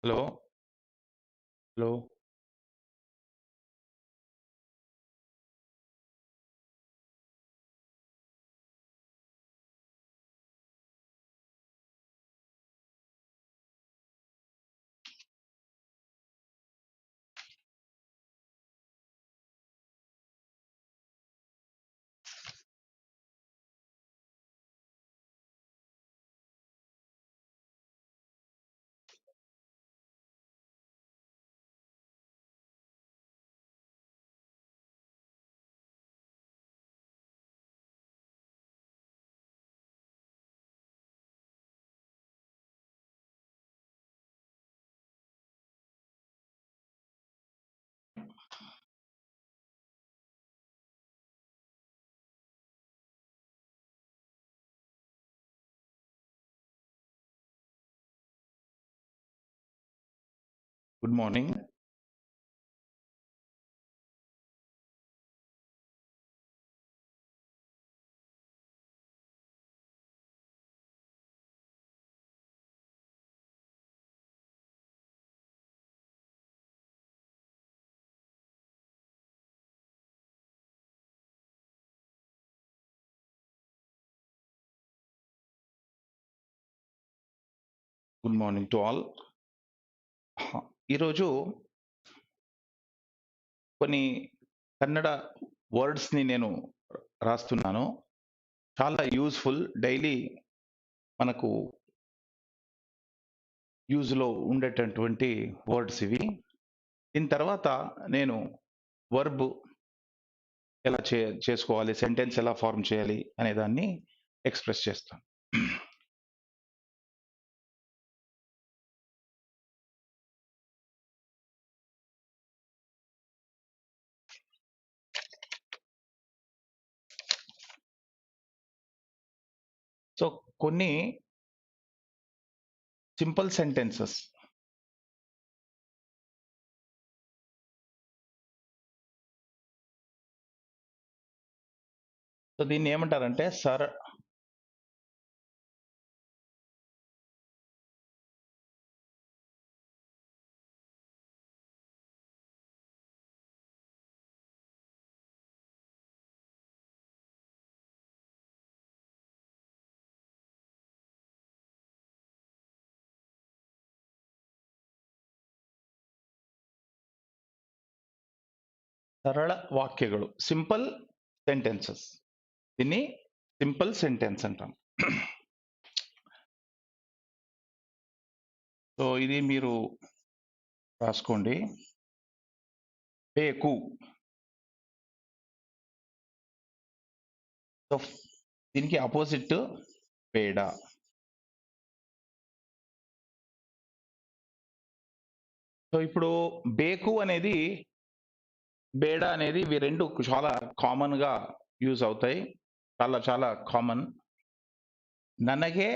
Hello. Hello. Good morning. Good morning to all. ఈరోజు కొన్ని కన్నడ వర్డ్స్ని నేను రాస్తున్నాను. చాలా యూస్ఫుల్, డైలీ మనకు యూజ్లో ఉండేటటువంటి వర్డ్స్ ఇవి. దీని తర్వాత నేను వర్బ్ ఎలా చేసుకోవాలి, సెంటెన్స్ ఎలా ఫార్మ్ చేయాలి అనే దాన్ని ఎక్స్ప్రెస్ చేస్తాను. సో కొన్ని సింపుల్ సెంటెన్సెస్, సో దీన్ని ఏమంటారంటే సరళ వాక్యಗಳು, సింపుల్ సెంటెన్సెస్. దీన్ని సింపుల్ సెంటెన్స్ అంటాం. సో ఇది మీరు రాసుకోండి. పేకు. సో దీనికి ఆపోజిట్ పేడ. సో ఇప్పుడు బేకు అనేది, బేడ అనేది, ఇవి రెండు చాలా కామన్ గా యూజ్ అవుతాయి. చాలా చాలా కామన్. ನನಗೆ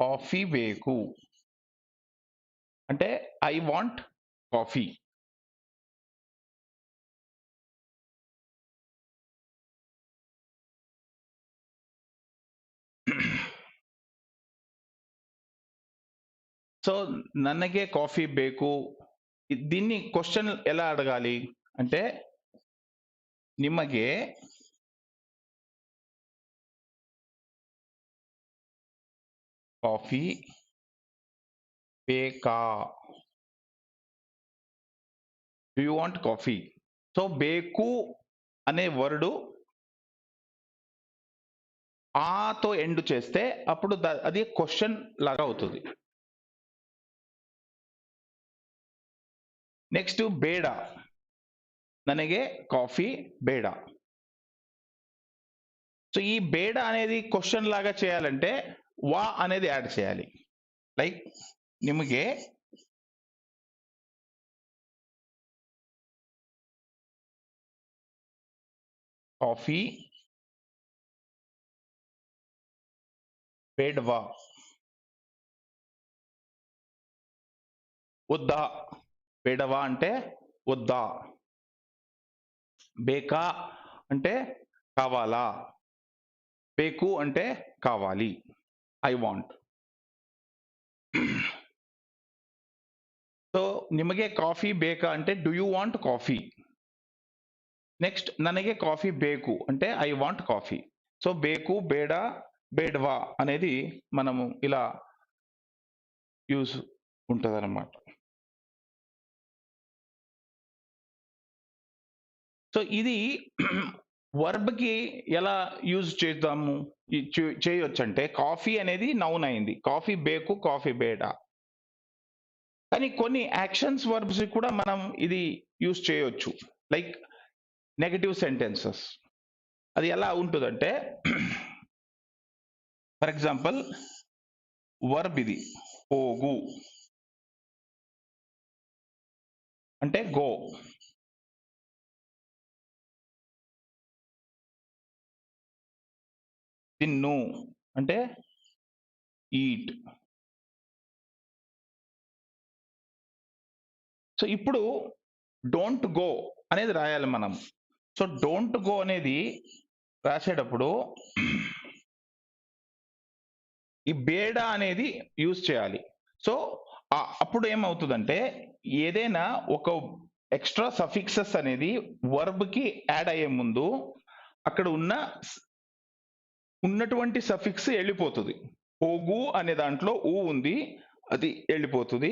కాఫీ ಬೇಕು అంటే ఐ వాంట్ కాఫీ. సో ನನಗೆ కాఫీ ಬೇಕು, దీన్ని క్వశ్చన్ ఎలా అడగాలి అంటే నిಮಗೆ కాఫీ ಬೇಕಾ, do you want coffee. So ಬೇಕು అనే వర్డ్ ఆతో ఎండ్ చేస్తే అప్పుడు అది క్వశ్చన్ లాగా అవుతుంది. నెక్స్ట్ ಬೇಡ, ನನಗೆ కాఫీ ಬೇಡ. సో ఈ ಬೇಡ అనేది క్వశ్చన్ లాగా చేయాలంటే వా అనేది యాడ్ చేయాలి. లైక్ నిಮಗೆ కాఫీ ಬೇಡವಾ, వద్దా. ಬೇಡವಾ అంటే వద్దా. బేకా అంటే కావాలా, బేకు అంటే కావాలి, ఐ వాంట్. ಸೊ ನಿಮಗೆ ಕಾಫಿ ಬೇಕಾ అంటే do you want coffee. Next ನನಗೆ కాఫీ ಬೇಕು అంటే ఐ వాంట్ కాఫీ. సో బేకు బేడ బేడ్వా అనేది మనము ఇలా యూజ్ ఉంటదన్నమాట. సో ఇది వర్బ్ కి ఎలా యూజ్ చేద్దాము చేయొచ్చు అంటే కాఫీ అనేది నౌన్ అయింది, కాఫీ బేకు కాఫీ బేడ. కానీ కొన్ని యాక్షన్స్ వర్బ్స్ కూడా మనం ఇది యూజ్ చేయొచ్చు, లైక్ నెగటివ్ సెంటెన్సెస్. అది ఎలా ఉంటుందంటే ఫర్ ఎగ్జాంపుల్ వర్బ్ ఇది పోగు అంటే గో, తిన్ను అంటే ఈట్. సో ఇప్పుడు డోంట్ గో అనేది రాయాలి మనం. సో డోంట్ గో అనేది రాసేటప్పుడు ఈ బేడ అనేది యూజ్ చేయాలి. సో అప్పుడు ఏమవుతుందంటే ఏదైనా ఒక ఎక్స్ట్రా సఫిక్సెస్ అనేది వర్బ్ కి యాడ్ అయ్యే ముందు అక్కడ ఉన్నటువంటి సఫిక్స్ వెళ్ళిపోతుంది. పోగు అనే దాంట్లో ఊ ఉంది, అది వెళ్ళిపోతుంది.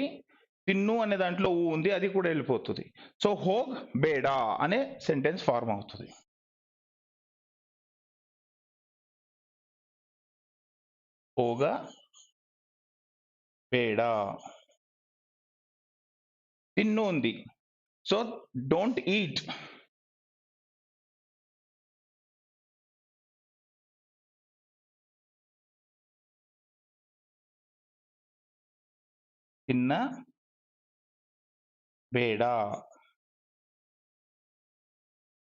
తిన్ను అనే దాంట్లో ఊ ఉంది, అది కూడా వెళ్ళిపోతుంది. సో హోగ్ బేడా అనే సెంటెన్స్ ఫార్మ్ అవుతుంది. ಹೋಗ ಬೇಡ. తిన్ను ఉంది, సో డోంట్ ఈట్. తిన్న ಬೇಡ,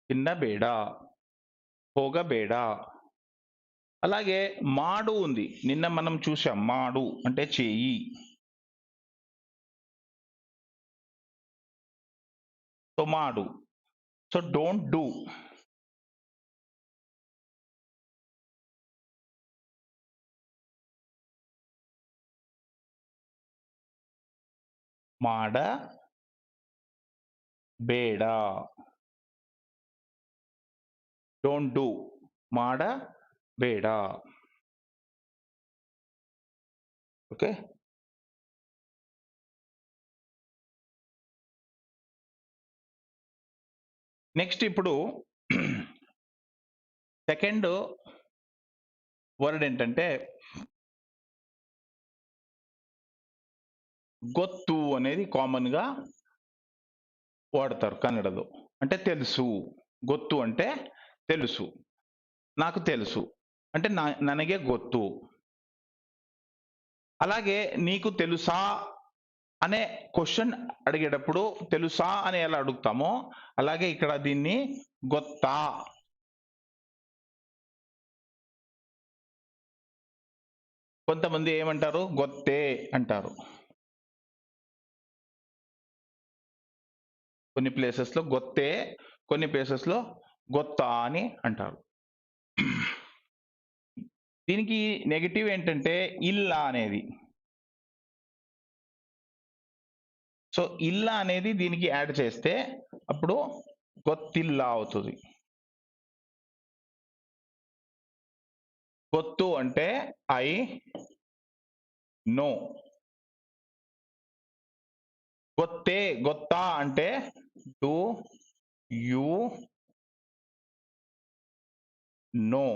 తిన్నಬೇಡ, ಹೋಗಬೇಡ. అలాగే మాడు ఉంది, నిన్న మనం చూసాం మాడు అంటే చేయి. సో మాడు, సో డోంట్ డూ. ಮಾಡ ಬೇಡ, డోంట్ డూ, మాడ ಬೇಡ. ఓకే. నెక్స్ట్ ఇప్పుడు సెకండ్ వర్డ్ ఏంటంటే ಗೊತ್ತು అనేది కామన్ గా వాడతారు కన్నడలో. అంటే తెలుసు. ಗೊತ್ತು అంటే తెలుసు, నాకు తెలుసు అంటే ನನಗೆ ಗೊತ್ತು. అలాగే నీకు తెలుసా అనే క్వశ్చన్ అడిగేటప్పుడు తెలుసా అని ఎలా అడుగుతామో అలాగే ఇక్కడ దీన్ని గొత్తా. కొంతమంది ఏమంటారు గొత్తే అంటారు, కొన్ని ప్లేసెస్ లో గొత్తే, కొన్ని ప్లేసెస్ లో గొత్తా అని అంటారు. దీనికి నెగటివ్ ఏంటంటే ఇల్లా అనేది. సో ఇల్లా అనేది దీనికి యాడ్ చేస్తే అప్పుడు గొత్తిల్లా అవుతుంది. గొత్తు అంటే ఐ నో. గొత్తే గొత్తా అంటే డు యు నో.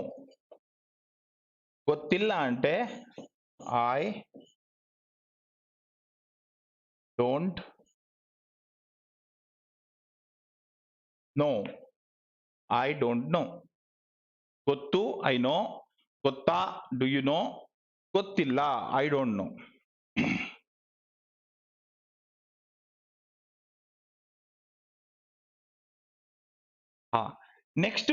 గొత్తిల్లా అంటే I don't know. I don't know. ಗೊತ್ತು ಐ ನೋ, ಗೊತ್ತಾ ಡು ಯು ನೋ, ಗೊತ್ತಿಲ್ಲ ಐ ಡೋಂಟ್ ನೋ. నెక్స్ట్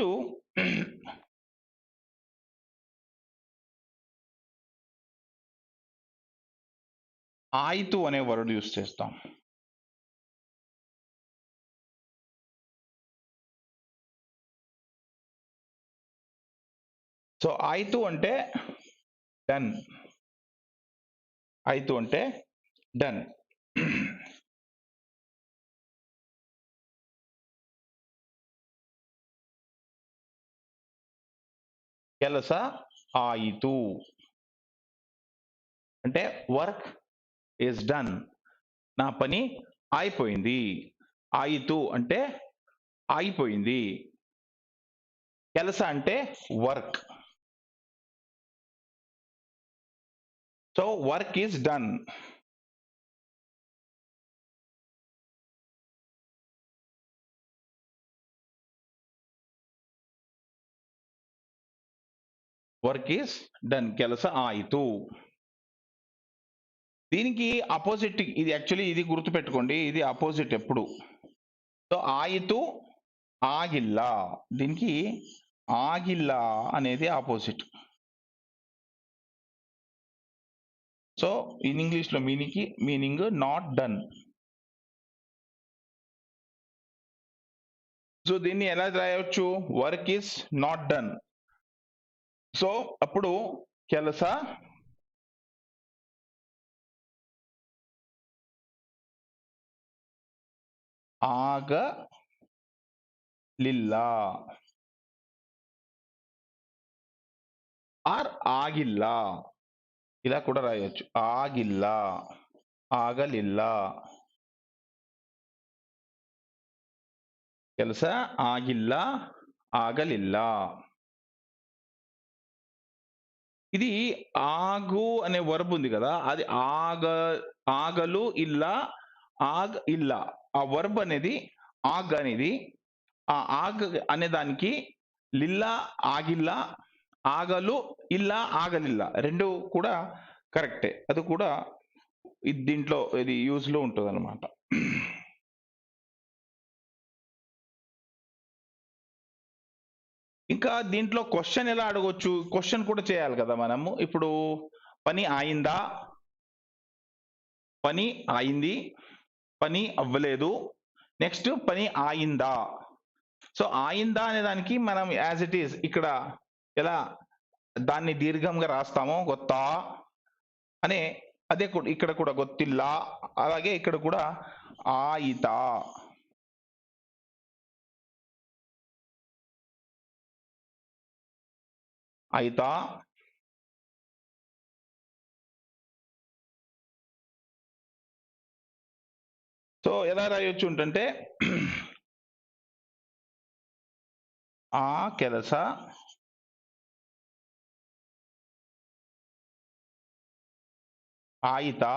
ఆయితు అనే వర్డ్ యూస్ చేస్తాం. సో ఆయితు అంటే డన్, ఆయితు అంటే డన్. ಕೆಲಸ ಆಯಿತು అంటే వర్క్ ఈజ్ డన్, నా పని అయిపోయింది. ఆయితు అంటే ఆగిపోయింది. ಕೆಲಸ అంటే work. So work is done. Work is done, ಕೆಲಸ ఆయితు. దీనికి అపోజిట్ ఇది, యాక్చువల్లీ ఇది గుర్తుపెట్టుకోండి, ఇది అపోజిట్ ఎప్పుడు. సో ఆయితు ఆగిల్ల, దీనికి ఆగిల్ల అనేది ఆపోజిట్. సో ఇన్ ఇంగ్లీష్ లో మీనింగ్ నాట్ డన్. సో దీన్ని ఎలా రాయవచ్చు? Work is not done. So అప్పుడు ಕೆಲಸ ಆಗಲಿಲ್ಲ ఆర్ ఆగిల్ల, ఇలా కూడా రాయొచ్చు. ఆగిల్ల, ఆగలిల్ల. ಕೆಲಸ ಆಗಿಲ್ಲ, ಆಗಲಿಲ್ಲ. ఇది ఆగు అనే వర్బ్ ఉంది కదా, అది ఆగలు ఇల్ల, ఆగ్ ఇల్ల. ఆ వర్బ్ అనేది ఆగ్ అనేది, ఆ ఆగ్ అనే దానికి లిల్లా ఆగిల్ల, ఆగలు ఇల్ల ఆగలిల్ల రెండు కూడా కరెక్టే. అది కూడా దీంట్లో ఇది యూజ్ లో ఉంటుంది అనమాట. ఇంకా దీంట్లో క్వశ్చన్ ఎలా అడగొచ్చు? క్వశ్చన్ కూడా చేయాలి కదా మనము. ఇప్పుడు పని అయిందా, పని అయింది, పని అవ్వలేదు, నెక్స్ట్ పని అయిందా. సో అయిందా అనే దానికి మనం యాజ్ ఇట్ ఈస్ ఇక్కడ ఎలా దాన్ని దీర్ఘంగా రాస్తామో గొత్తా అనే, అదే ఇక్కడ కూడా గొత్తిల్లా, అలాగే ఇక్కడ కూడా ఆయితా. అయితా, సో ఎలా రాయొచ్చు అంటే ఆ ಕೆಲಸ ಆಯಿತಾ,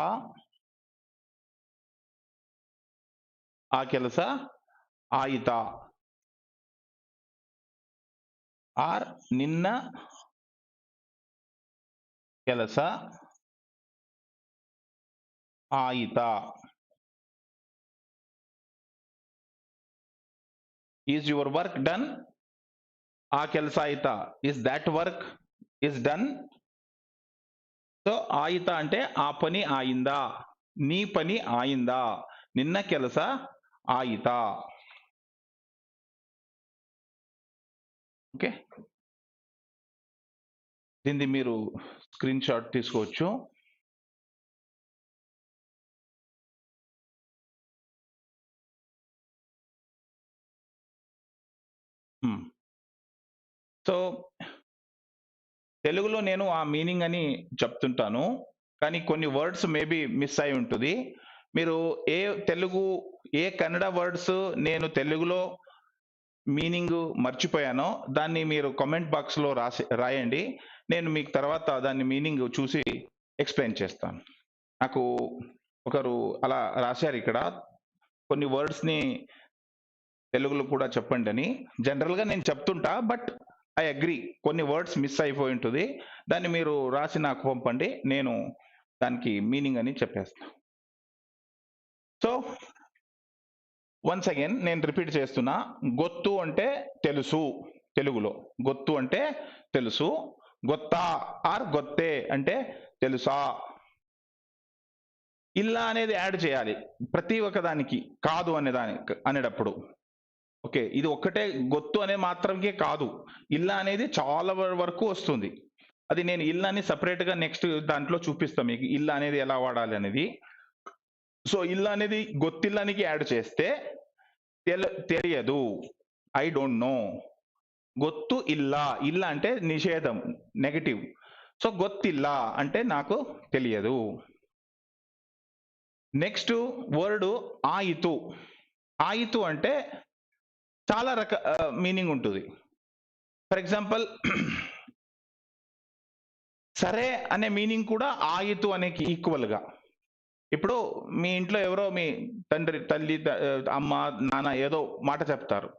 ಆ ಕೆಲಸ ಆಯಿತಾ, ಆರ್ ನಿನ್ನ ಕೆಲಸ ಆಯಿತಾ. Is your work done? ఆ ಕೆಲಸ ಆಯಿತಾ, is that work is done? So ఆయితా అంటే ఆ పని ఆయిందా, నీ పని ఆయిందా, నిన్న ಕೆಲಸ ఆయితా. ఓకే, దీన్ని మీరు స్క్రీన్ షాట్ తీసుకోవచ్చు. సో తెలుగులో నేను ఆ మీనింగ్ అని చెప్తుంటాను, కానీ కొన్ని వర్డ్స్ మేబీ మిస్ అయి ఉంటుంది. మీరు ఏ కన్నడ వర్డ్స్ నేను తెలుగులో మీనింగ్ మర్చిపోయానో దాన్ని మీరు కామెంట్ బాక్స్ లో రాయండి. నేను మీకు తర్వాత దాన్ని మీనింగ్ చూసి ఎక్స్ప్లెయిన్ చేస్తాను. నాకు ఒకరు అలా రాశారు ఇక్కడ, కొన్ని వర్డ్స్ ని తెలుగులో కూడా చెప్పండి అని. జనరల్ గా నేను చెప్తుంటా, బట్ ఐ అగ్రి, కొన్ని వర్డ్స్ మిస్ అయిపోయి ఉంటుంది. దాన్ని మీరు రాసి నాకు పంపండి, నేను దానికి మీనింగ్ అని చెప్పేస్తాను. సో వన్స్ అగైన్ నేను రిపీట్ చేస్తున్నా. గొత్తు అంటే తెలుసు, తెలుగులో గొత్తు అంటే తెలుసు. గొత్తా ఆర్ గొత్తే అంటే తెలుసా. ఇల్లా అనేది యాడ్ చేయాలి ప్రతి ఒక్క దానికి, కాదు అనేటప్పుడు. ఓకే, ఇది ఒక్కటే గొత్తు అనే మాత్రంకే కాదు, ఇల్ల అనేది చాలా వరకు వస్తుంది. అది నేను ఇల్ల అని సపరేట్ గా నెక్స్ట్ దాంట్లో చూపిస్తాను మీకు, ఇల్ల అనేది ఎలా వాడాలి అనేది. సో ఇల్ల అనేది గొత్తిల్లానికి యాడ్ చేస్తే తెలియదు, ఐ డోంట్ నో. గొత్తు ఇల్లా, ఇల్ల అంటే నిషేధం, నెగటివ్. సో గొత్తిల్లా అంటే నాకు తెలియదు. Next word ఆయితు. ఆయితు అంటే చాలా మీనింగ్ ఉంటుంది. ఫర్ ఎగ్జాంపుల్ సరే అనే మీనింగ్ కూడా ఆయితు అనేకి ఈక్వల్ గా. ఇప్పుడు మీ ఇంట్లో ఎవరో మీ తల్లి అమ్మ నాన్న ఏదో మాట చెప్తారు,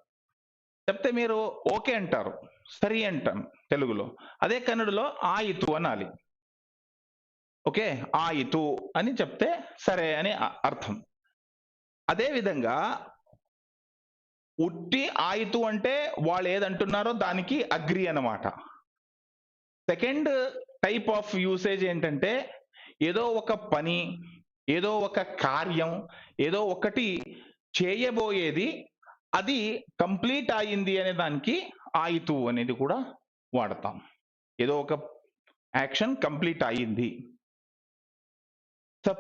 చెప్తే మీరు ఓకే అంటారు, సరి అంటాం తెలుగులో. అదే కన్నడలో ఆయితు అనాలి. ఓకే, ఆయితు అని చెప్తే సరే అని అర్థం. అదే విధంగా ఉట్టి ఆయితు అంటే వాళ్ళు ఏదంటున్నారో దానికి అగ్రి అన్నమాట. సెకండ్ టైప్ ఆఫ్ యూసేజ్ ఏంటంటే ఏదో ఒక పని, ఏదో ఒక కార్యం, ఏదో ఒకటి చేయబోయేది అది కంప్లీట్ అయింది అనే దానికి ఆయితు అనేది కూడా వాడతాం. ఏదో ఒక యాక్షన్ కంప్లీట్ అయింది.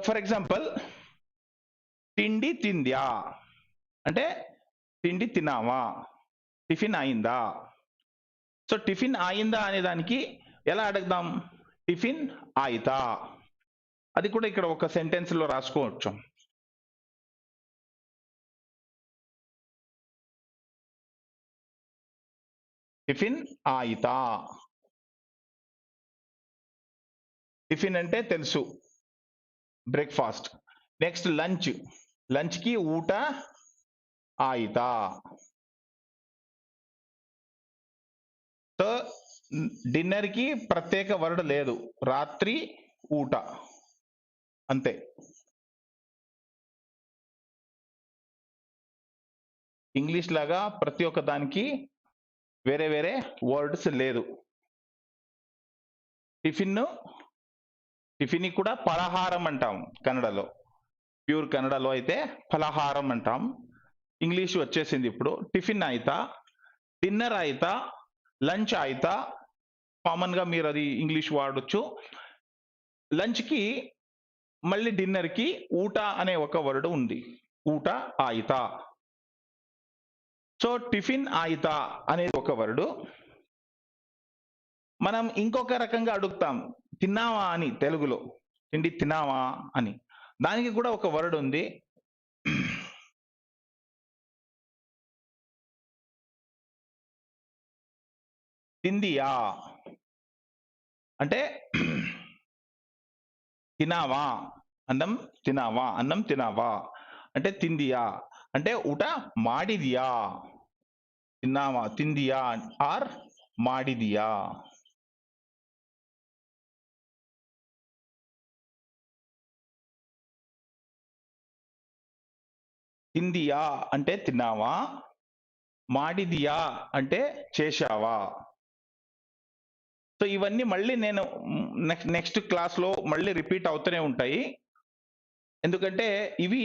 ఫర్ ఎగ్జాంపుల్ తిండి తింద్యా అంటే తిండి తిన్నావా, టిఫిన్ అయిందా. సో టిఫిన్ అయిందా అనే దానికి ఎలా అడుగుదాం, టిఫిన్ ఆయితా. అది కూడా ఇక్కడ ఒక సెంటెన్స్ లో రాసుకోవచ్చు. టిఫిన్ ఆయితా. టిఫిన్ అంటే తెలుసు, బ్రేక్ఫాస్ట్. నెక్స్ట్ లంచ్, లంచ్ కి ఊట ఆయితా. సో డిన్నర్ కి ప్రత్యేక వర్డ్ లేదు, రాత్రి ఊట అంతే. ఇంగ్లీష్ లాగా ప్రతి ఒక్క దానికి వేరే వేరే వర్డ్స్ లేదు. టిఫిన్, టిఫిన్ కూడా పలహారం అంటాం కన్నడలో. ప్యూర్ కన్నడలో అయితే ఫలహారం అంటాం. ఇంగ్లీష్ వచ్చేసింది ఇప్పుడు. టిఫిన్ ఆయితా, డిన్నర్ ఆయితా, లంచ్ ఆయితా. కామన్ గా మీరు అది ఇంగ్లీష్ వాడొచ్చు. లంచ్ కి మళ్ళీ డిన్నర్ కి ఊట అనే ఒక వర్డ్ ఉంది, ఊట ఆయితా. సో టిఫిన్ ఆయితా అనేది ఒక వర్డ్. మనం ఇంకొక రకంగా అడుగుతాం, తిన్నావా అని తెలుగులో, తిండి తిన్నావా అని. దానికి కూడా ఒక వర్డ్ ఉంది, తిందియా. అంటే తినావా, అన్నం తినావా, అన్నం తినావా అంటే తిందియా. అంటే ఊట మాడిదియా, తిన్నావా తిందియా ఆర్ మాడిదియా. తిందియా అంటే తిన్నావా, మాడిదియా అంటే చేశావా. సో ఇవన్నీ మళ్ళీ నేను నెక్స్ట్ క్లాస్ లో మళ్ళీ రిపీట్ అవుతూనే ఉంటాయి, ఎందుకంటే ఇవి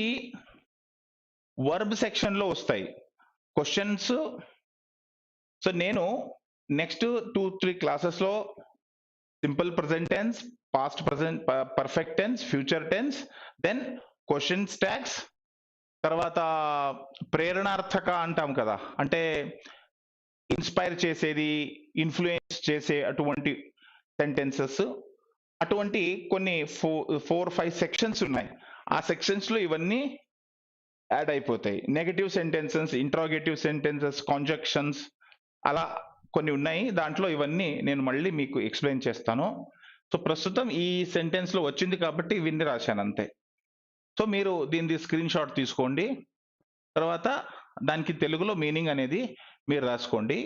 వర్బ్ సెక్షన్ లో వస్తాయి క్వశ్చన్స్. సో నేను నెక్స్ట్ 2-3 క్లాసెస్ లో simple present tense, past present perfect tense, future tense, then question stacks, తర్వాత ప్రేరణార్థక అంటాం కదా, అంటే ఇన్స్పైర్ చేసేది, ఇన్ఫ్లుయెన్స్ చేసే అటువంటి సెంటెన్సెస్, అటువంటి కొన్ని 4-5 సెక్షన్స్ ఉన్నాయి. ఆ సెక్షన్స్ లో ఇవన్నీ యాడ్ అయిపోతాయి. నెగటివ్ సెంటెన్సెస్, ఇంట్రాగేటివ్ సెంటెన్సెస్, కాంజంక్షన్స్ అలా కొన్ని ఉన్నాయి. దాంట్లో ఇవన్నీ నేను మళ్ళీ మీకు ఎక్స్ప్లెయిన్ చేస్తాను. సో ప్రస్తుతం ఈ సెంటెన్స్ లో వచ్చింది కాబట్టి ఇవన్నీ రాశాను అంతే. సో మీరు దీని స్క్రీన్ షాట్ తీసుకోండి, తర్వాత దానికి తెలుగులో మీనింగ్ అనేది మీరు రాసుకోండి.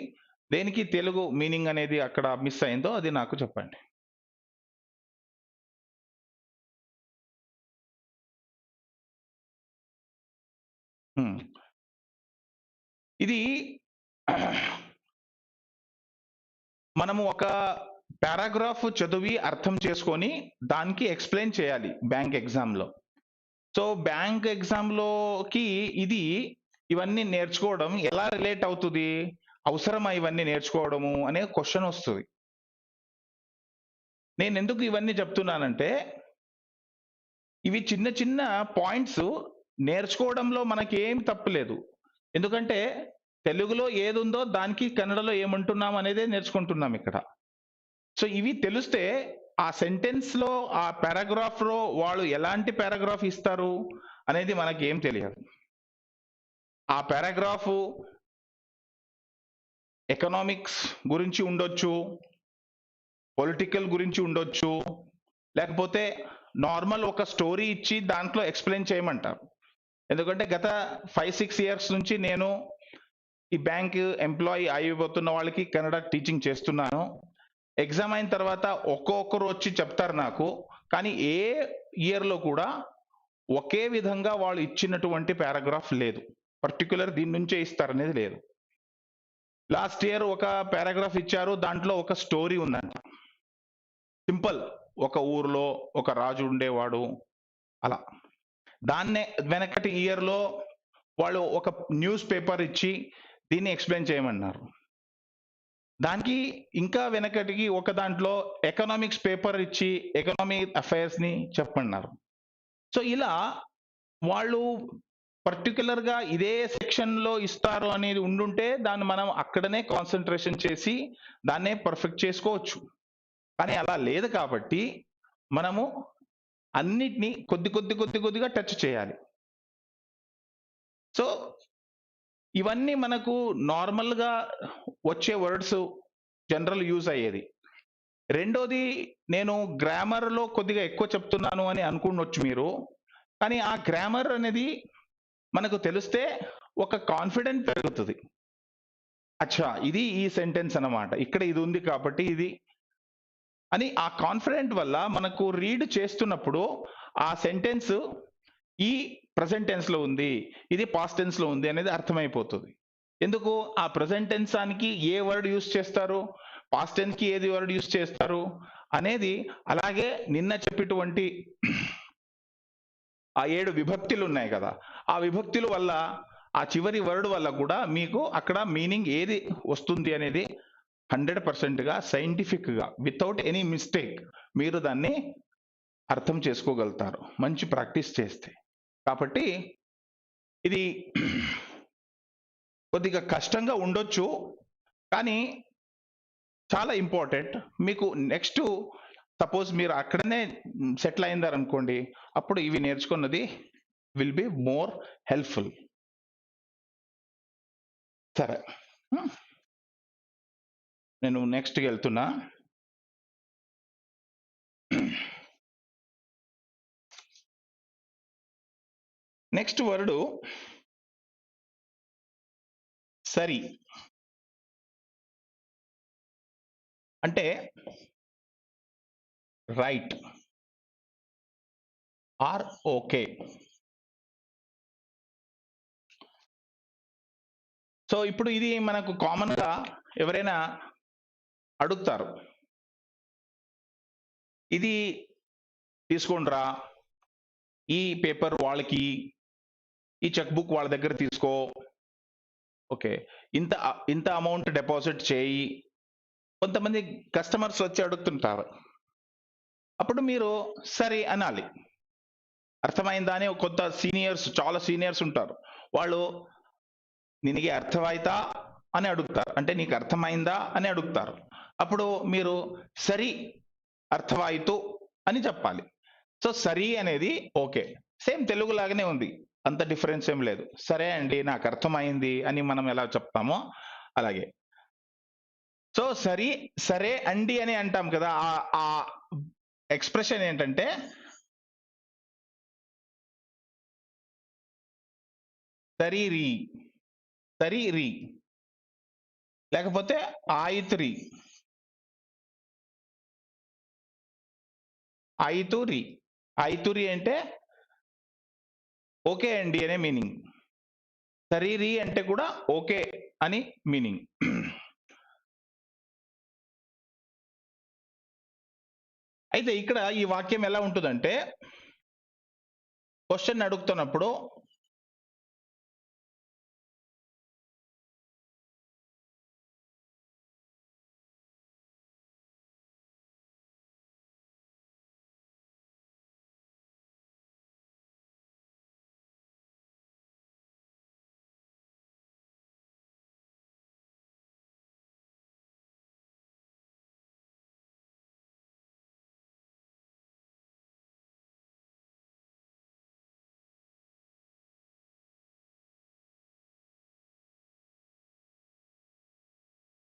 దేనికి తెలుగు మీనింగ్ అనేది అక్కడ మిస్ అయిందో అది నాకు చెప్పండి. ఇది మనము ఒక పారాగ్రాఫ్ చదివి అర్థం చేసుకొని దానికి ఎక్స్ప్లెయిన్ చేయాలి బ్యాంక్ ఎగ్జామ్ లో. సో బ్యాంక్ ఎగ్జామ్ లోకి ఇది ఇవన్నీ నేర్చుకోవడం ఎలా రిలేట్ అవుతుంది? అవసరమా ఇవన్నీ నేర్చుకోవడము అనే క్వశ్చన్ వస్తుంది. నేను ఎందుకు ఇవన్నీ చెప్తున్నానంటే, ఇవి చిన్న చిన్న పాయింట్స్ నేర్చుకోవడంలో మనకేం తప్పులేదు. ఎందుకంటే తెలుగులో ఏదుందో దానికి కన్నడలో ఏమంటున్నాం అనేదే నేర్చుకుంటున్నాం ఇక్కడ. సో ఇవి తెలిస్తే ఆ సెంటెన్స్ లో ఆ పారాగ్రాఫ్ లో వాళ్ళు ఎలాంటి పారాగ్రాఫ్ ఇస్తారు అనేది మనకి ఏం తెలియదు. ఆ పారాగ్రాఫ్ ఎకనామిక్స్ గురించి ఉండొచ్చు, పొలిటికల్ గురించి ఉండొచ్చు, లేకపోతే నార్మల్ ఒక స్టోరీ ఇచ్చి దాంట్లో ఎక్స్ప్లెయిన్ చేయమంటారు. ఎందుకంటే గత 5-6 ఇయర్స్ నుంచి నేను ఈ బ్యాంక్ ఎంప్లాయీ అయిపోతున్న వాళ్ళకి కన్నడ టీచింగ్ చేస్తున్నాను. ఎగ్జామ్ అయిన తర్వాత ఒక్కొక్కరు వచ్చి చెప్తారు నాకు. కానీ ఏ ఇయర్ లో కూడా ఒకే విధంగా వాళ్ళు ఇచ్చినటువంటి పారాగ్రాఫ్ లేదు. పర్టికులర్ దీని నుంచే ఇస్తారనేది లేదు. లాస్ట్ ఇయర్ ఒక పారాగ్రాఫ్ ఇచ్చారు, దాంట్లో ఒక స్టోరీ ఉందంట. సింపుల్, ఒక ఊర్లో ఒక రాజు ఉండేవాడు అలా. దాన్నే వెనకటి ఇయర్ లో వాళ్ళు ఒక న్యూస్ పేపర్ ఇచ్చి దీన్ని ఎక్స్ప్లెయిన్ చేయమన్నారు. దానికి ఇంకా వెనకటికి ఒక దాంట్లో ఎకనామిక్స్ పేపర్ ఇచ్చి ఎకనామిక్ అఫైర్స్ ని చెప్పమన్నారు. సో ఇలా వాళ్ళు పర్టికులర్ గా ఇదే సెక్షన్ లో ఇస్తారు అనేది ఉండుంటే దాన్ని మనం అక్కడనే కాన్సన్ట్రేషన్ చేసి దాన్నే పర్ఫెక్ట్ చేసుకోవచ్చు. కానీ అలా లేదు కాబట్టి మనము అన్నిటినీ కొద్దిగా టచ్ చేయాలి. సో ఇవన్నీ మనకు నార్మల్ గా వచ్చే వర్డ్స్, జనరల్ యూజ్ అయ్యేది. రెండోది, నేను గ్రామర్ లో కొద్దిగా ఎక్కువ చెప్తున్నాను అని అనుకోవచ్చు మీరు. కానీ ఆ గ్రామర్ అనేది మనకు తెలిస్తే ఒక కాన్ఫిడెంట్ పెరుగుతుంది. అచ్చా, ఇది ఈ సెంటెన్స్ అన్నమాట, ఇక్కడ ఇది ఉంది కాబట్టి ఇది అని ఆ కాన్ఫిడెంట్ వల్ల మనకు రీడ్ చేస్తున్నప్పుడు ఆ సెంటెన్స్ ఈ ప్రెసెంట్ టెన్స్ లో ఉంది, ఇది పాస్ట్ టెన్స్ లో ఉంది అనేది అర్థమైపోతుంది. ఎందుకు? ఆ ప్రెసెంట్ టెన్స్ దానికి ఏ వర్డ్ యూస్ చేస్తారు, పాస్ట్ టెన్స్ కి ఏది వర్డ్ యూస్ చేస్తారు అనేది. అలాగే నిన్న చెప్పేటువంటి ఆ 7 విభక్తులు ఉన్నాయి కదా, ఆ విభక్తుల వల్ల ఆ చివరి వర్డ్ వల్ల కూడా మీకు అక్కడ మీనింగ్ ఏది వస్తుంది అనేది 100% గా సైంటిఫిక్ గా వితౌట్ ఎనీ మిస్టేక్ మీరు దాన్ని అర్థం చేసుకోగలుగుతారు మంచి ప్రాక్టీస్ చేస్తే. కాబట్టి ఇది కొద్దిగా కష్టంగా ఉండొచ్చు, కానీ చాలా ఇంపార్టెంట్. మీకు నెక్స్ట్ సపోజ్ మీరు అక్కడనే సెటిల్ అయిందారు అనుకోండి, అప్పుడు ఇవి నేర్చుకున్నది విల్ బి మోర్ హెల్ప్ఫుల్. సరే, నేను నెక్స్ట్కి వెళ్తున్నా. నెక్స్ట్ వర్డ్ సరి. అంటే రైట్ ఆర్ ఓకే. సో ఇప్పుడు ఇది మనకు కామన్ గా ఎవరైనా అడుగుతారు, ఇది తీసుకోండిరా, ఈ పేపర్ వాళ్ళకి, ఈ చెక్ బుక్ వాళ్ళ దగ్గర తీసుకో, ఓకే, ఇంత ఇంత అమౌంట్ డిపాజిట్ చేయి. కొంతమంది కస్టమర్స్ వచ్చి అడుగుతుంటారు, అప్పుడు మీరు సరే అనాలి. అర్థమైందా అని కొంత సీనియర్స్, చాలా సీనియర్స్ ఉంటారు, వాళ్ళు నినకి అర్థమైతా అని అడుగుతారు, అంటే నీకు అర్థమైందా అని అడుగుతారు. అప్పుడు మీరు సరి అర్థవాయితు అని చెప్పాలి. సో సరి అనేది ఓకే, సేమ్ తెలుగు లాగానే ఉంది, అంత డిఫరెన్స్ ఏం లేదు. సరే అండి నాకు అర్థమైంది అని మనం ఎలా చెప్తామో అలాగే. సో సరి, సరే అండి అని అంటాం కదా, ఆ ఎక్స్ప్రెషన్ ఏంటంటే సరీరి, సరీరి, లేకపోతే ఆయితురి, ఆయితురి. ఆయితురి అంటే ఓకే అండి అనే మీనింగ్, సరీరి అంటే కూడా ఓకే అని మీనింగ్. అయితే ఇక్కడ ఈ వాక్యం ఎలా ఉంటుందంటే, క్వశ్చన్ అడుగుతున్నప్పుడు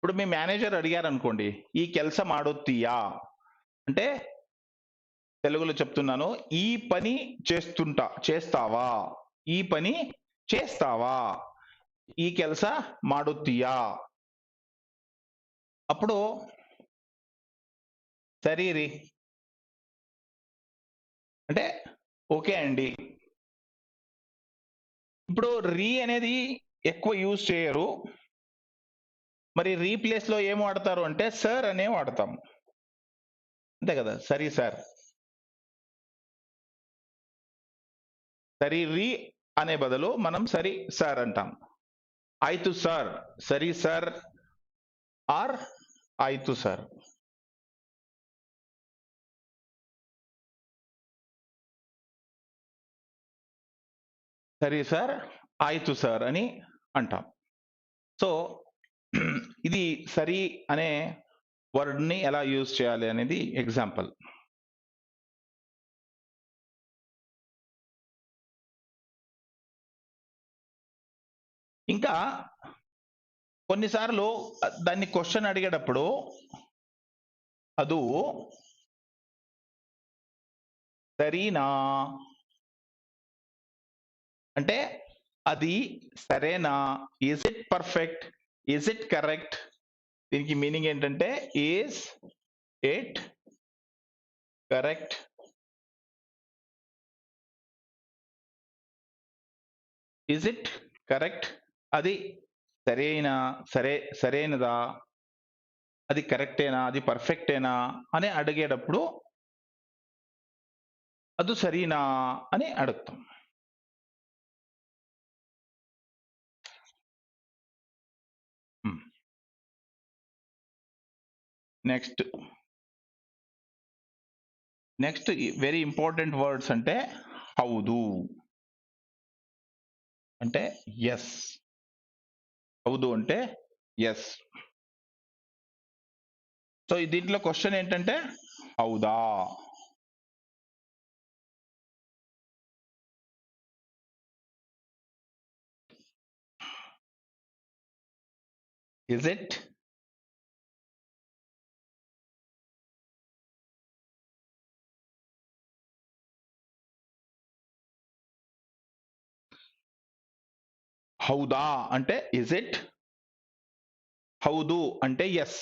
ఇప్పుడు మీ మేనేజర్ అడిగారు అనుకోండి, ఈ ಕೆಲಸ ಮಾಡುತ್ತೀయా అంటే తెలుగులో చెప్తున్నాను, ఈ పని చేస్తావా, ఈ పని చేస్తావా, ఈ ಕೆಲಸ ಮಾಡುತ್ತೀయా. అప్పుడు సరే రీ అంటే ఓకే అండి. ఇప్పుడు రీ అనేది ఎక్కువ యూజ్ చేయరు. మరి రీప్లేస్ లో ఏం వాడతారు అంటే సార్ అనే వాడతాం, అంతే కదా. సరే సార్, సరే రీ అనే బదులు మనం సరి సార్ అంటాం. ఆಯ್ತು సార్, సరి సార్ ఆర్ ఆಯ್ತು సార్. సరే సార్, ఆಯ್ತು సార్ అని అంటాం. సో ఇది సరి అనే వర్డ్ ని ఎలా యూజ్ చేయాలి అనేది ఎగ్జాంపుల్. ఇంకా కొన్నిసార్లు దాన్ని క్వశ్చన్ అడిగేటప్పుడు ಅದು సరీనా అంటే అది సరేనా, is it perfect, is it correct. దీనికి మీనింగ్ ఏంటంటే is it correct, is it correct, అది సరైన సరైనదా, అది కరెక్టేనా, అది పర్ఫెక్టేనా అని అడిగేటప్పుడు ಅದು సరీనా అని అడుగుతాం. నెక్స్ట్ వెరీ ఇంపార్టెంట్ వర్డ్స్ అంటే హౌదు అంటే ఎస్, హౌదు అంటే ఎస్. సో దీంట్లో క్వశ్చన్ ఏంటంటే హౌదా. ఇజ్ ఇట్, హౌదా అంటే ఇజ్ ఇట్, హౌదు అంటే ఎస్.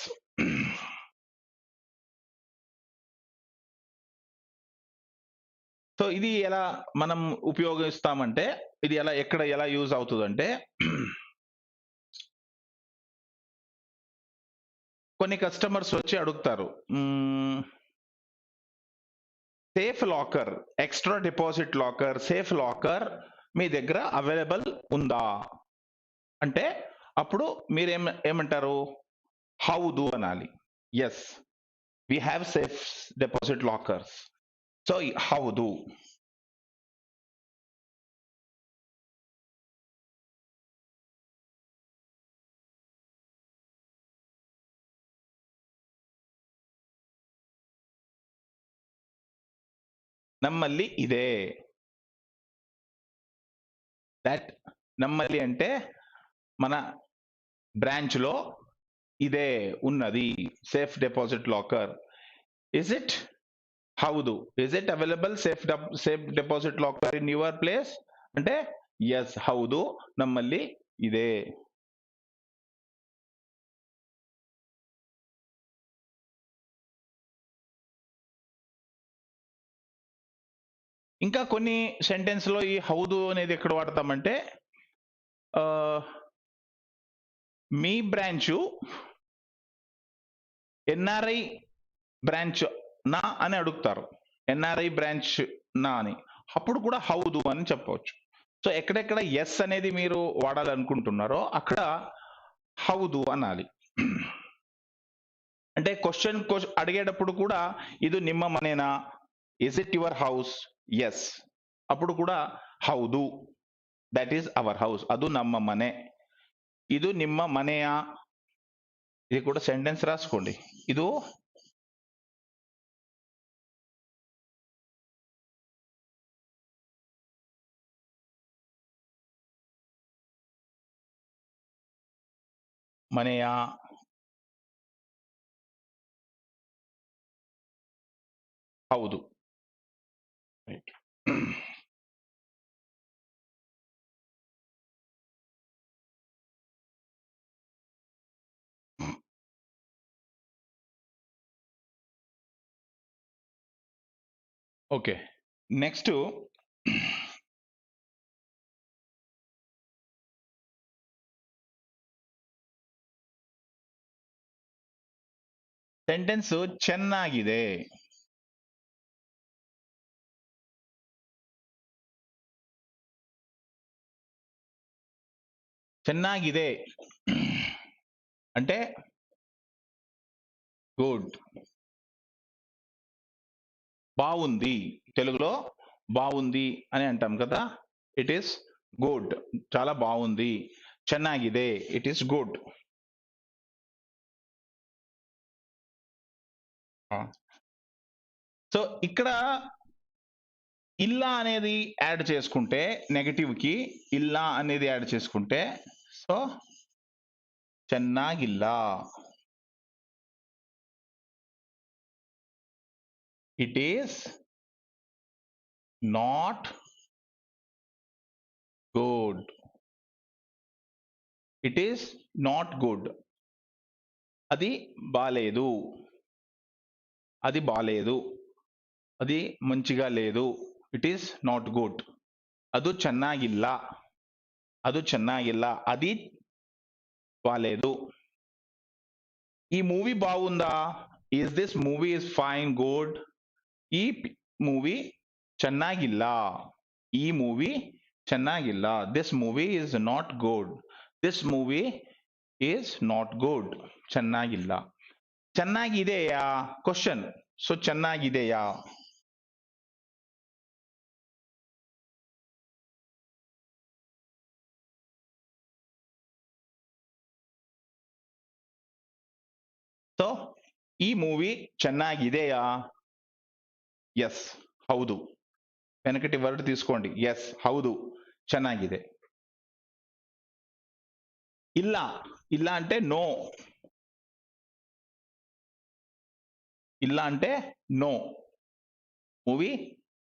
సో ఇది ఎలా మనం ఉపయోగిస్తామంటే, ఇది ఎలా యూజ్ అవుతుందంటే, కొన్ని కస్టమర్స్ వచ్చి అడుగుతారు, safe locker, extra deposit locker, safe locker మీ దగ్గర అవైలబుల్ ఉందా అంటే అప్పుడు మీరు ఏమంటారు, హౌదు అనాలి. Yes, we have safe deposit lockers. So హౌదు. నమ్మల్లి ఇదే, దట్ నమ్మల్లి అంటే మన బ్రాంచ్ లో ఇదే ఉన్నది safe deposit locker. Is it, హౌదు, is it available safe deposit locker in your place అంటే ఎస్, హౌదు, నమ్మల్లి ఇదే. ఇంకా కొన్ని సెంటెన్స్ లో ఈ హౌదు అనేది ఎక్కడ వాడతామంటే, మీ బ్రాంచ్ ఎన్ఆర్ఐ బ్రాంచ్ నా అని అడుగుతారు, ఎన్ఆర్ఐ బ్రాంచ్ నా అని, అప్పుడు కూడా హౌదు అని చెప్పవచ్చు. సో ఎక్కడెక్కడ ఎస్ అనేది మీరు వాడాలనుకుంటున్నారో అక్కడ హౌదు అనాలి. అంటే క్వశ్చన్ అడిగేటప్పుడు కూడా ఇది నిమ్మ మనేనా, is it your house, yes, అప్పుడు కూడా హౌదు, దట్ ఈస్ అవర్ హౌస్, ಅದು ನಮ್ಮ ಮನೆ, ಇದು ನಿಮ್ಮ ಮನೆಯ. ఇది కూడా సెంటెన్స్ రాసుకోండి. ಇದು ಮನೆಯ, ಹೌದು. ರೈಟ್. ಓಕೆ, ನೆಕ್ಸ್ಟ್ ಸೆಂಟೆನ್ಸ್ ಚೆನ್ನಾಗಿದೆ. ಚೆನ್ನಾಗಿದೆ అంటే గుడ్. బాగుంది, తెలుగులో బాగుంది అని అంటాం కదా. ఇట్ ఈస్ గుడ్, చాలా బాగుంది. ಚೆನ್ನಾಗಿದೆ, ఇట్ ఈస్ గుడ్. సో ఇక్కడ ఇల్లా అనేది యాడ్ చేసుకుంటే, నెగటివ్ కి ఇల్లా అనేది యాడ్ చేసుకుంటే, సో ಚೆನ್ನಾಗಿಲ್ಲ. It is not good. It is not good. అది బాలేదు, అది బాలేదు, అది మంచిగా లేదు. It is not good. ಅದು ಚೆನ್ನಾಗಿಲ್ಲ, ಅದು ಚೆನ್ನಾಗಿಲ್ಲ, అది బాలేదు. ఈ మూవీ బాగుందా? Is this movie is fine, good? ఈ మూవీ ಚೆನ್ನಾಗಿಲ್ಲ. ఈ మూవీ ಚೆನ್ನಾಗಿಲ್ಲ. This movie is not good. This movie is not good. ಚೆನ್ನಾಗಿಲ್ಲ. ಚೆನ್ನಾಗಿದೆಯಾ? ಕ್ವಶನ್. ಸೊ ಚೆನ್ನಾಗಿದೆಯಾ? సో ఈ మూవీ ಚೆನ್ನಾಗಿದೆಯా? ఎస్, హౌదు. వెనకటి వర్డ్ తీసుకోండి. ఎస్, హౌదు, ಚೆನ್ನಾಗಿದೆ. ಇಲ್ಲ, ಇಲ್ಲ అంటే నో. ಇಲ್ಲ అంటే నో. మూవీ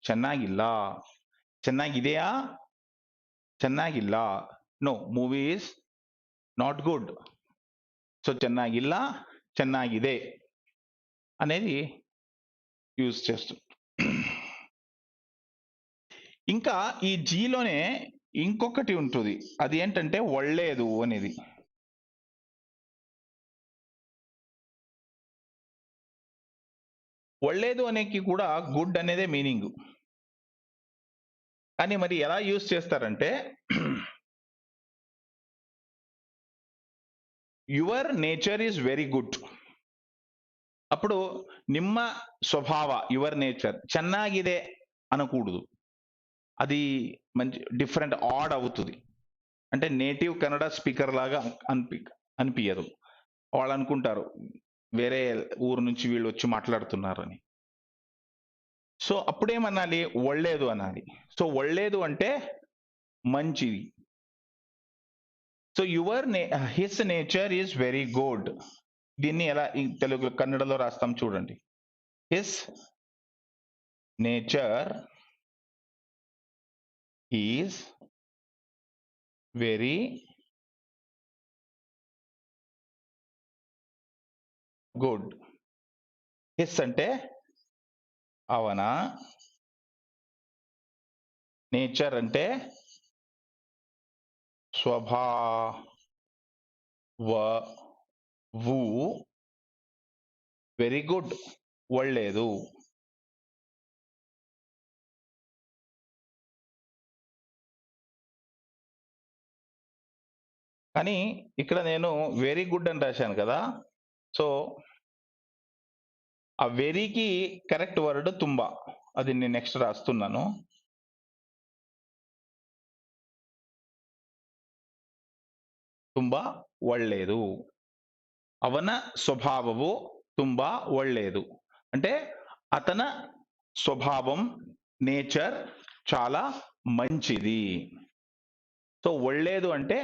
ಚೆನ್ನಾಗಿಲ್ಲ. ಚೆನ್ನಾಗಿದೆಯಾ? ಚೆನ್ನಾಗಿಲ್ಲ. No, movie is not good. So ಚೆನ್ನಾಗಿಲ್ಲ, ಚೆನ್ನಾಗಿದೆ అనేది యూజ్ చేస్తుంది. ఇంకా ఈ జీలోనే ఇంకొకటి ఉంటుంది. అది ఏంటంటే ఒళ్ళేదు అనేది. ఒళ్ళేదు అనేది కూడా గుడ్ అనేదే మీనింగ్. కానీ మరి ఎలా యూజ్ చేస్తారంటే, your nature is very good. అప్పుడు ನಿಮ್ಮ స్వభావ, యువర్ నేచర్ ಚೆನ್ನಾಗಿದೆ అనకూడదు. అది మంచి డిఫరెంట్ ఆడ్ అవుతుంది. అంటే నేటివ్ కన్నడ స్పీకర్ లాగా అనిపించదు. వాళ్ళు అనుకుంటారు వేరే ఊరు నుంచి వీళ్ళు వచ్చి మాట్లాడుతున్నారని. సో అప్పుడేమనాలి? ఒళ్ళేదు అనాలి. సో ఒళ్ళేదు అంటే మంచిది. So his nature is very good. దీన్ని ఎలా తెలుగు కన్నడలో రాస్తాం చూడండి. His nature is very good. His అంటే అవన, నేచర్ అంటే స్వభావవు, వెరీ గుడ్ ఒళ్ళేదు. కానీ ఇక్కడ నేను వెరీ గుడ్ అని రాశాను కదా. సో ఆ వెరీకి కరెక్ట్ వర్డ్ తుంబా. అది నేను నెక్స్ట్ రాస్తున్నాను. తుంబా ఒళ్ళేదు. అవన స్వభావವು తుంబా ఒళ్ళేదు. అంటే అతని స్వభావం, నేచర్ చాలా మంచిది. సో ఒళ్ళేదు అంటే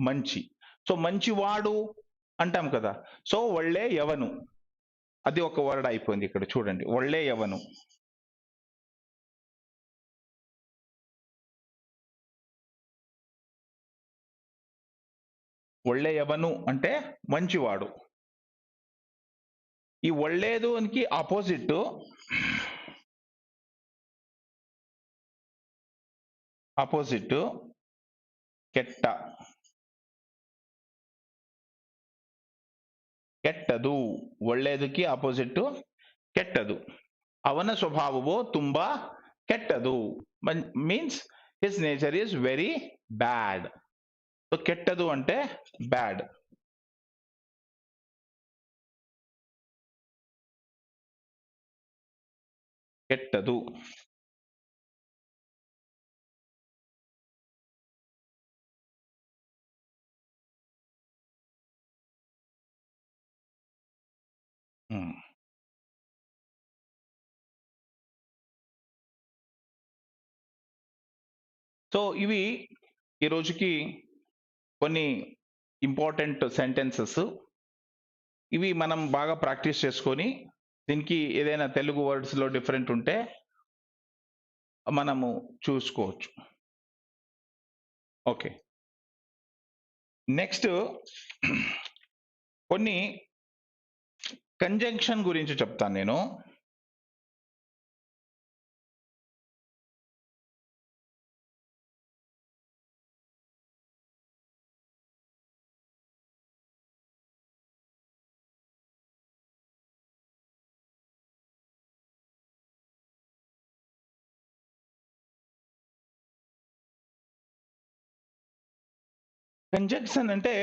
మంచి. సో మంచివాడు అంటాం కదా. సో ఒళ్ళే ఎవను, అది ఒక వర్డ్ అయిపోయింది ఇక్కడ చూడండి. ఒళ్ళే ఎవను. ఒళ్ళేయవను అంటే మంచివాడు. ఈ ఒಳ್ಳేదు అనికి ఆపోజిట్ ಕೆಟ್ಟ. ಕೆಟ್ಟದು. ಒಳ್ಳೆಯದಕ್ಕೆ ಆಪೋಸಿಟ್ ಕೆಟ್ಟದು. ಅವನ ಸ್ವಭಾವವು ತುಂಬಾ ಕೆಟ್ಟದು. Means his nature is very bad. So ಕೆಟ್ಟದು అంటే బ్యాడ్. ಕೆಟ್ಟದು. సో ఇవి ఈ రోజుకి కొన్ని ఇంపార్టెంట్ సెంటెన్సెస్. ఇవి మనం బాగా ప్రాక్టీస్ చేసుకొని దీనికి ఏదైనా తెలుగు వర్డ్స్ లో డిఫరెంట్ ఉంటే మనము చూసుకోవచ్చు. ఓకే, నెక్స్ట్ కొన్ని కంజంక్షన్ గురించి చెప్తాను నేను. కంజంక్షన్ అంటే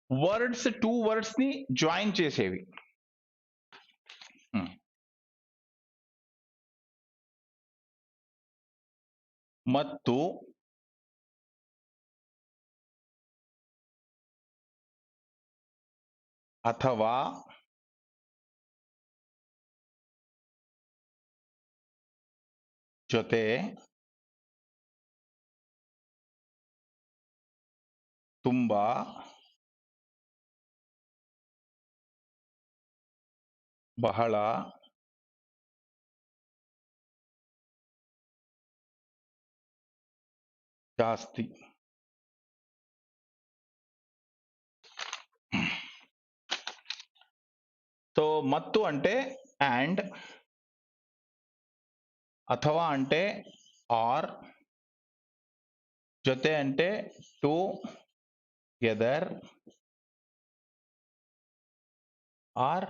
వర్డ్స్, టూ వర్డ్స్ ని జాయిన్ చేసేవి. ಮತ್ತು ಅಥವಾ ಜೊತೆ ತುಂಬಾ ಬಹಳ ಜಾಸ್ತಿ. సో మత్తు అంటే అండ్, అథవా అంటే ఆర్, జొతే అంటే టు గెదర్ ఆర్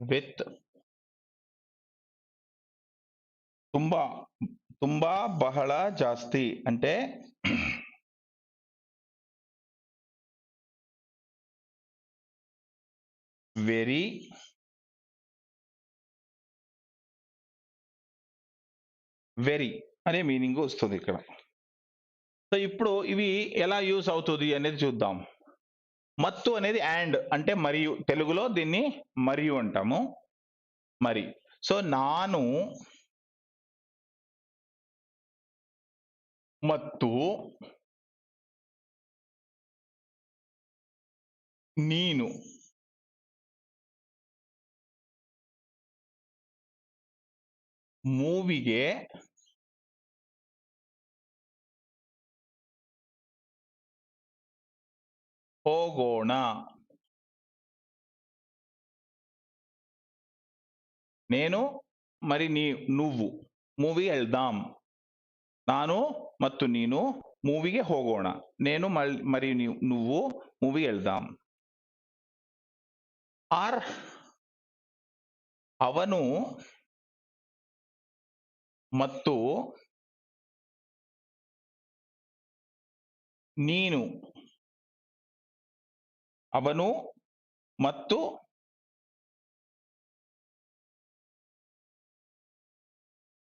విత్. ತುಂಬಾ ತುಂಬಾ ಬಹಳ ಜಾಸ್ತಿ అంటే వెరీ, వెరీ అనే మీనింగ్ వస్తుంది ఇక్కడ. సో ఇప్పుడు ఇవి ఎలా యూస్ అవుతుంది అనేది చూద్దాం. మత్తు అనేది అండ్ అంటే మరియు, తెలుగులో దీన్ని మరియు అంటాము. మరి. సో నాను ಮತ್ತು ನೀನು ಮೂವಿಗೆ ಹೋಗೋಣ. నేను మరి నువ్వు మూవీ వెళ్దాం. ನಾನು ಮತ್ತು ನೀನು ಮೂವಿಗೆ ಹೋಗೋಣ. నేను మరి నువ్వు మూవీ వెళ్దాం. ఆర్ ಅವನು ಮತ್ತು ನೀನು, ಅವನು ಮತ್ತು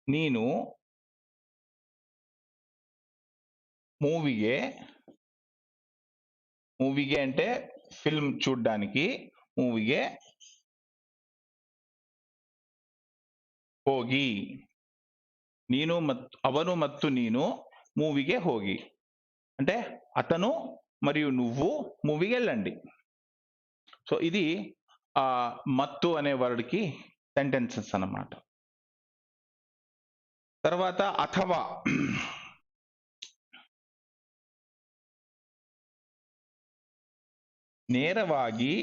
ನೀನು మూవీಗೆ, మూవీಗೆ అంటే ఫిల్మ్ చూడ్డానికి, మూవీಗೆ ಹೋಗಿ. ನೀನು ಅವನು ಮತ್ತು ನೀನು మూవీಗೆ ಹೋಗಿ అంటే అతను మరియు నువ్వు మూవీకి వెళ్ళండి. సో ఇది మత్తు అనే వర్డ్ కి సెంటెన్సెస్ అన్నమాట. తర్వాత అథవా. ನೇರವಾಗಿ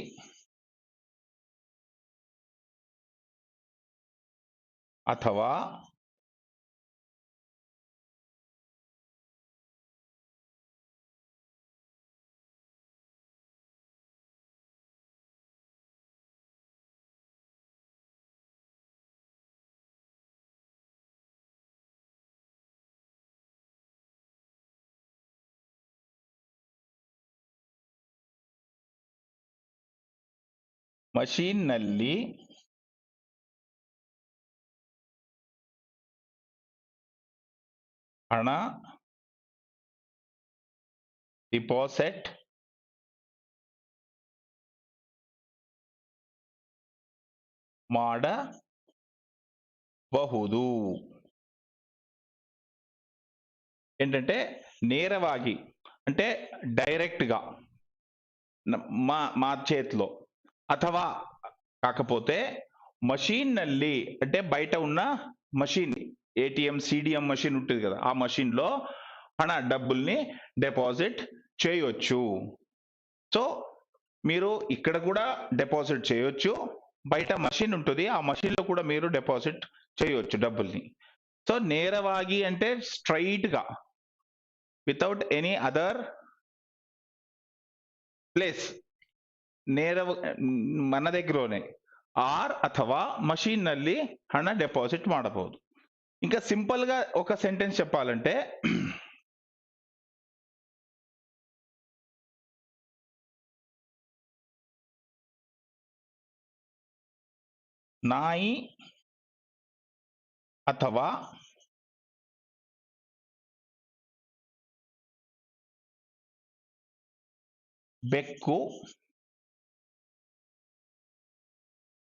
ಅಥವಾ ಮಷೀನ್ನಲ್ಲಿ ಹಣ ಡಿಪಾಸಿಟ್ ಮಾಡಬಹುದು. ఏంటంటే నేరವಾಗಿ అంటే డైరెక్ట్ గా మా చేతిలో, అథవా కాకపోతే మషీన్ నల్లి అంటే బయట ఉన్న మషీన్, ఏటీఎం సిడిఎం మషీన్ ఉంటుంది కదా, ఆ మషీన్ లో డబ్బుల్ని డిపాజిట్ చేయొచ్చు. సో మీరు ఇక్కడ కూడా డిపాజిట్ చేయొచ్చు, బయట మషీన్ ఉంటుంది ఆ మషీన్ లో కూడా మీరు డిపాజిట్ చేయొచ్చు డబ్బుల్ని. సో నేరವಾಗಿ అంటే స్ట్రైట్ గా, వితౌట్ ఎనీ అదర్ ప్లేస్, మన దగ్గరనే ಆರ್ ಅಥವಾ ಮಷೀನ್ ನಲ್ಲಿ ಹಣ ಡೆಪಾಸಿಟ್ ಮಾಡಬಹುದು. ఇంకా సింపుల్ గా ఒక సెంటెన్స్ చెప్పాలంటే ನಾಯಿ ಅಥವಾ ಬೆಕ್ಕು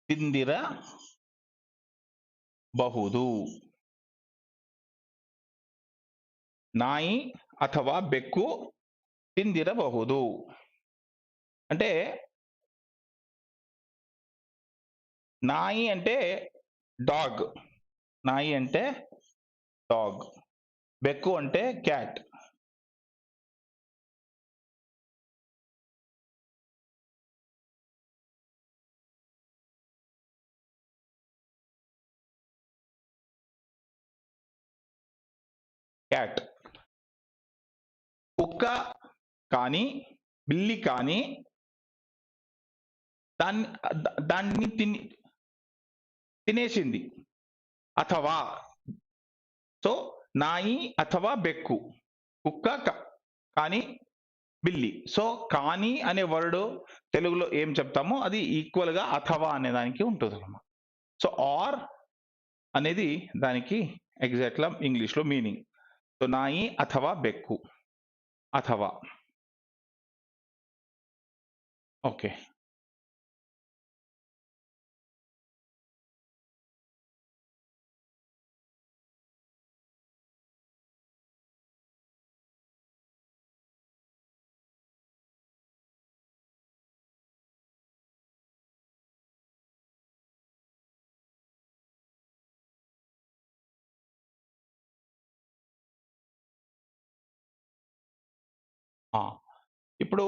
ತಿಂದಿರಬಹುದು. నాయి ಅಥವಾ ಬೆಕ್ಕು తిందిరಬಹುದು అంటే నాయి అంటే డాగ్, నాయి అంటే డాగ్, బెక్కు అంటే క్యాట్. క్యాట్. కుక్క కానీ బిల్లి కానీ దాన్ని తినేసింది. అథవా, సో నాయి అథవా బెక్కు, కుక్క కానీ బిల్లి. సో కానీ అనే వర్డ్ తెలుగులో ఏం చెప్తామో అది ఈక్వల్ గా అథవా అనే దానికి ఉంటుంది అన్నమాట. సో ఆర్ అనేది దానికి ఎగ్జాక్ట్ గా ఇంగ్లీష్ లో మీనింగ్. సో నాయి అథవా బెక్కు, అథవా. ఓకే, ఇప్పుడు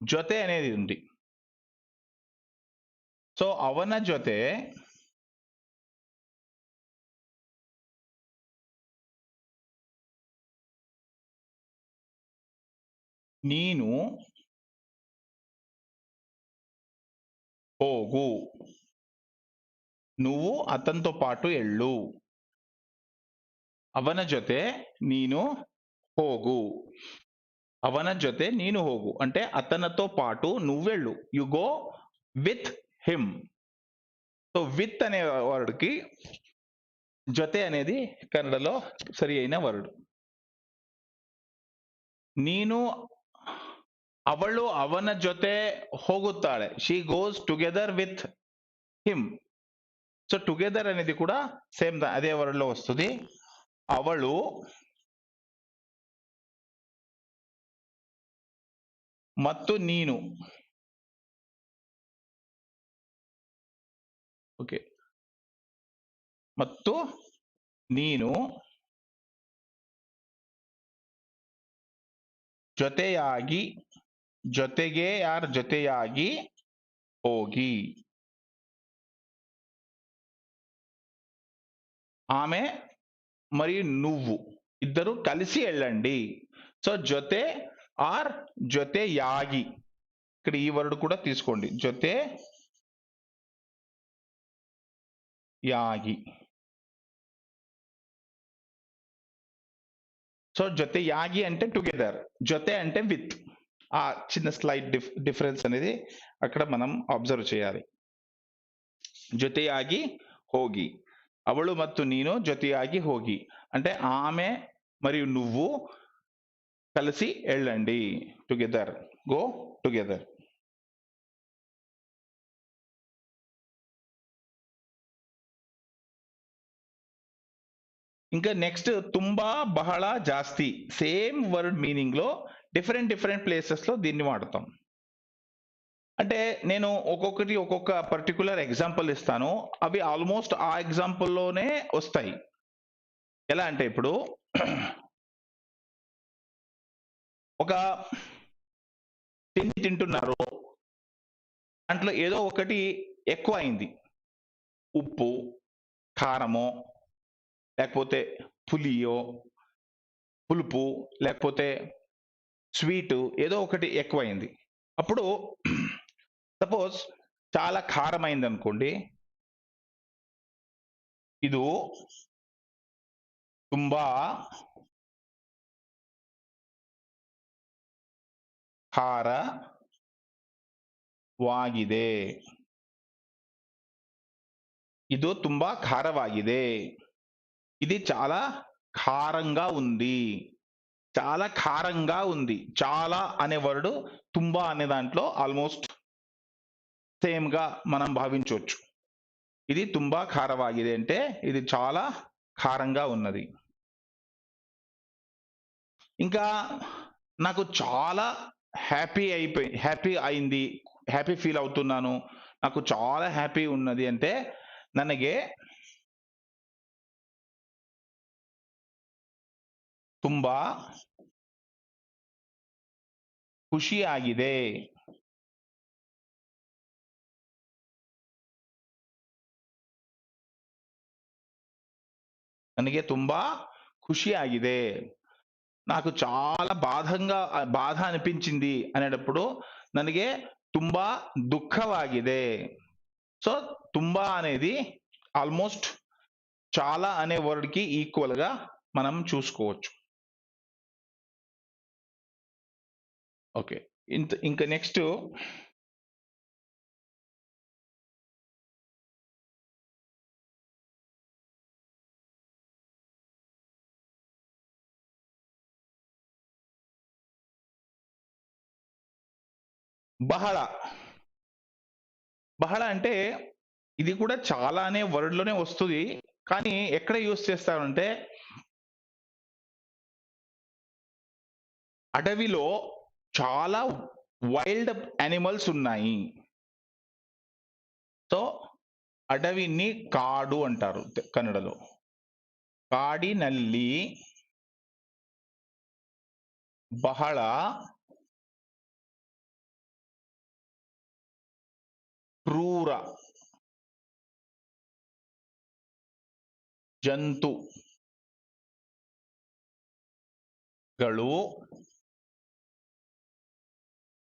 జೊತೆ అనేది ఉంది. సో ಅವನ ಜೊತೆ ನೀನು ಹೋಗು, నువ్వు అతనితో పాటు వెళ్ళు. ಅವನ ಜೊತೆ ನೀನು ಹೋಗು, ಅವನ ಜೊತೆ ನೀನು ಹೋಗು అంటే అతనితో పాటు నువ్వెళ్ళు, you go with him. So with అనే వర్డ్ కి జೊತೆ అనేది కన్నడలో సరి అయిన వర్డ్. ನೀನು, ಅವಳು ಅವನ ಜೊತೆ ಹೋಗುತ್ತಾಳೆ, she goes together with him. So together అనేది కూడా సేమ్ అదే వర్డ్ లో వస్తుంది. అవಳು ಮತ್ತು ನೀನು, ఓకే, ಮತ್ತು ನೀನು ಜೊತೆಯಾಗಿ, ಜೊತೆಗೆ ಆರ್ ಜೊತೆಯಾಗಿ ಹೋಗಿ. ఆమె మరియు నువ్వు ఇద్దరు కలిసి వెళ్ళండి. సో జొతే ఆర్ జొతే యాగి, ఇక్కడ ఈ వర్డ్ కూడా తీసుకోండి, జొతే యాగి. సో జొతే యాగి అంటే టుగెదర్, జొతే అంటే విత్. ఆ చిన్న స్లైట్ డిఫరెన్స్ అనేది అక్కడ మనం అబ్జర్వ్ చేయాలి. జొತೆಯಾಗಿ ಹೋಗಿ, ಅವಳು ಮತ್ತು ನೀನು ಜೊತೆಯಾಗಿ ಹೋಗಿ అంటే ఆమె మరియు నువ్వు కలిసి వెళ్ళండి. Together, go together. ఇంకా నెక్స్ట్ తుంబా బహళ జాస్తి, సేమ్ వర్డ్ మీనింగ్ లో డిఫరెంట్ ప్లేసెస్ లో దీన్ని వాడతాం. అంటే నేను ఒక్కొక్కటి ఒక్కొక్క పర్టికులర్ ఎగ్జాంపుల్ ఇస్తాను, అవి ఆల్మోస్ట్ ఆ ఎగ్జాంపుల్లోనే వస్తాయి. ఎలా అంటే ఇప్పుడు ఒక తిండి తింటున్నారు, దాంట్లో ఏదో ఒకటి ఎక్కువ అయింది, ఉప్పు, కారమో, లేకపోతే పులియో, పులుపు, లేకపోతే స్వీటు, ఏదో ఒకటి ఎక్కువైంది. అప్పుడు సపోజ్ చాలా కారం అయింది అనుకోండి, ఇది తుంబా ಖಾರವಾಗಿದೆ, ಇದು ತುಂಬಾ ఖారవాಗಿದೆ, ఇది చాలా ఖారంగా ఉంది, చాలా ఖారంగా ఉంది. చాలా అనే వర్డ్ తుంబా అనే దాంట్లో ఆల్మోస్ట్ సేమ్ గా మనం భావించవచ్చు. ఇది తుంబా ఖారవాಗಿದೆ అంటే ఇది చాలా ఖారంగా ఉన్నది. ఇంకా నాకు చాలా హ్యాపీ అయింది, హ్యాపీ ఫీల్ అవుతున్నాను, నాకు చాలా హ్యాపీ ఉన్నది అంటే ನನಗೆ ತುಂಬಾ ಖುಷಿಯಾಗಿದೆ. ನನಗೆ ತುಂಬಾ ఖుషియాಗಿದೆ, నాకు చాలా బాధ అనిపించింది అనేటప్పుడు ನನಗೆ ತುಂಬಾ దుఃఖವಾಗಿದೆ. సో ತುಂಬಾ అనేది ఆల్మోస్ట్ చాలా అనే వర్డ్ కి ఈక్వల్ గా మనం చూసుకోవచ్చు. ఓకే, ఇంకా నెక్స్ట్ బహళ. బహళ అంటే ఇది కూడా చాలా అనే వర్డ్ లోనే వస్తుంది, కానీ ఎక్కడ యూస్ చేస్తారంటే అడవిలో చాలా వైల్డ్ యానిమల్స్ ఉన్నాయి. సో అడవిని కాడు అంటారు కన్నడలో. కాడిನಲ್ಲಿ బహళ క్రూర జంతుಗಳು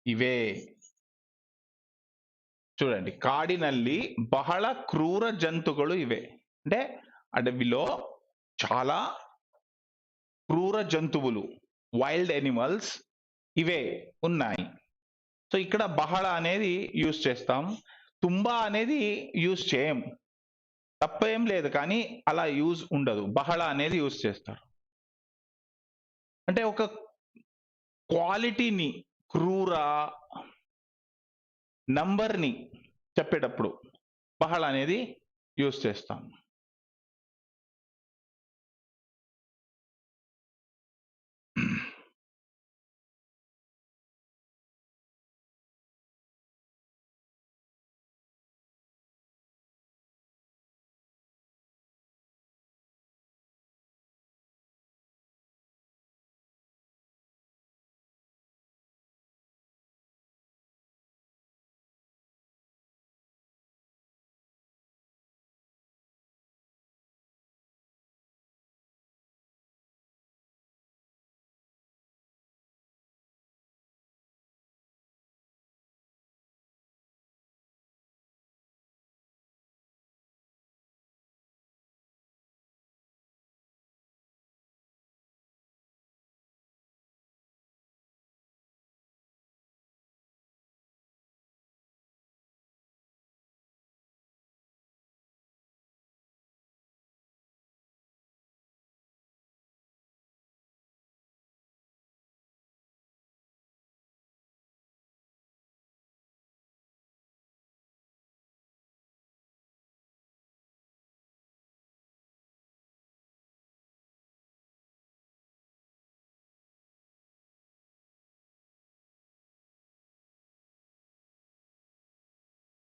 ఇవే. చూడండి, కాడిನಲ್ಲಿ బహళ క్రూర జంతువులు ఇవే అంటే అడవిలో చాలా క్రూర జంతువులు, వైల్డ్ ఎనిమల్స్ ఇవే ఉన్నాయి. సో ఇక్కడ బహళ అనేది యూజ్ చేస్తాం, తుంబా అనేది యూజ్ చేయం, తప్పేం లేదు, కానీ అలా యూజ్ ఉండదు, బహళ అనేది యూజ్ చేస్తారు. అంటే ఒక క్వాలిటీని, క్రూర నంబర్ని చెప్పేటప్పుడు బహళ అనేది యూజ్ చేస్తాం.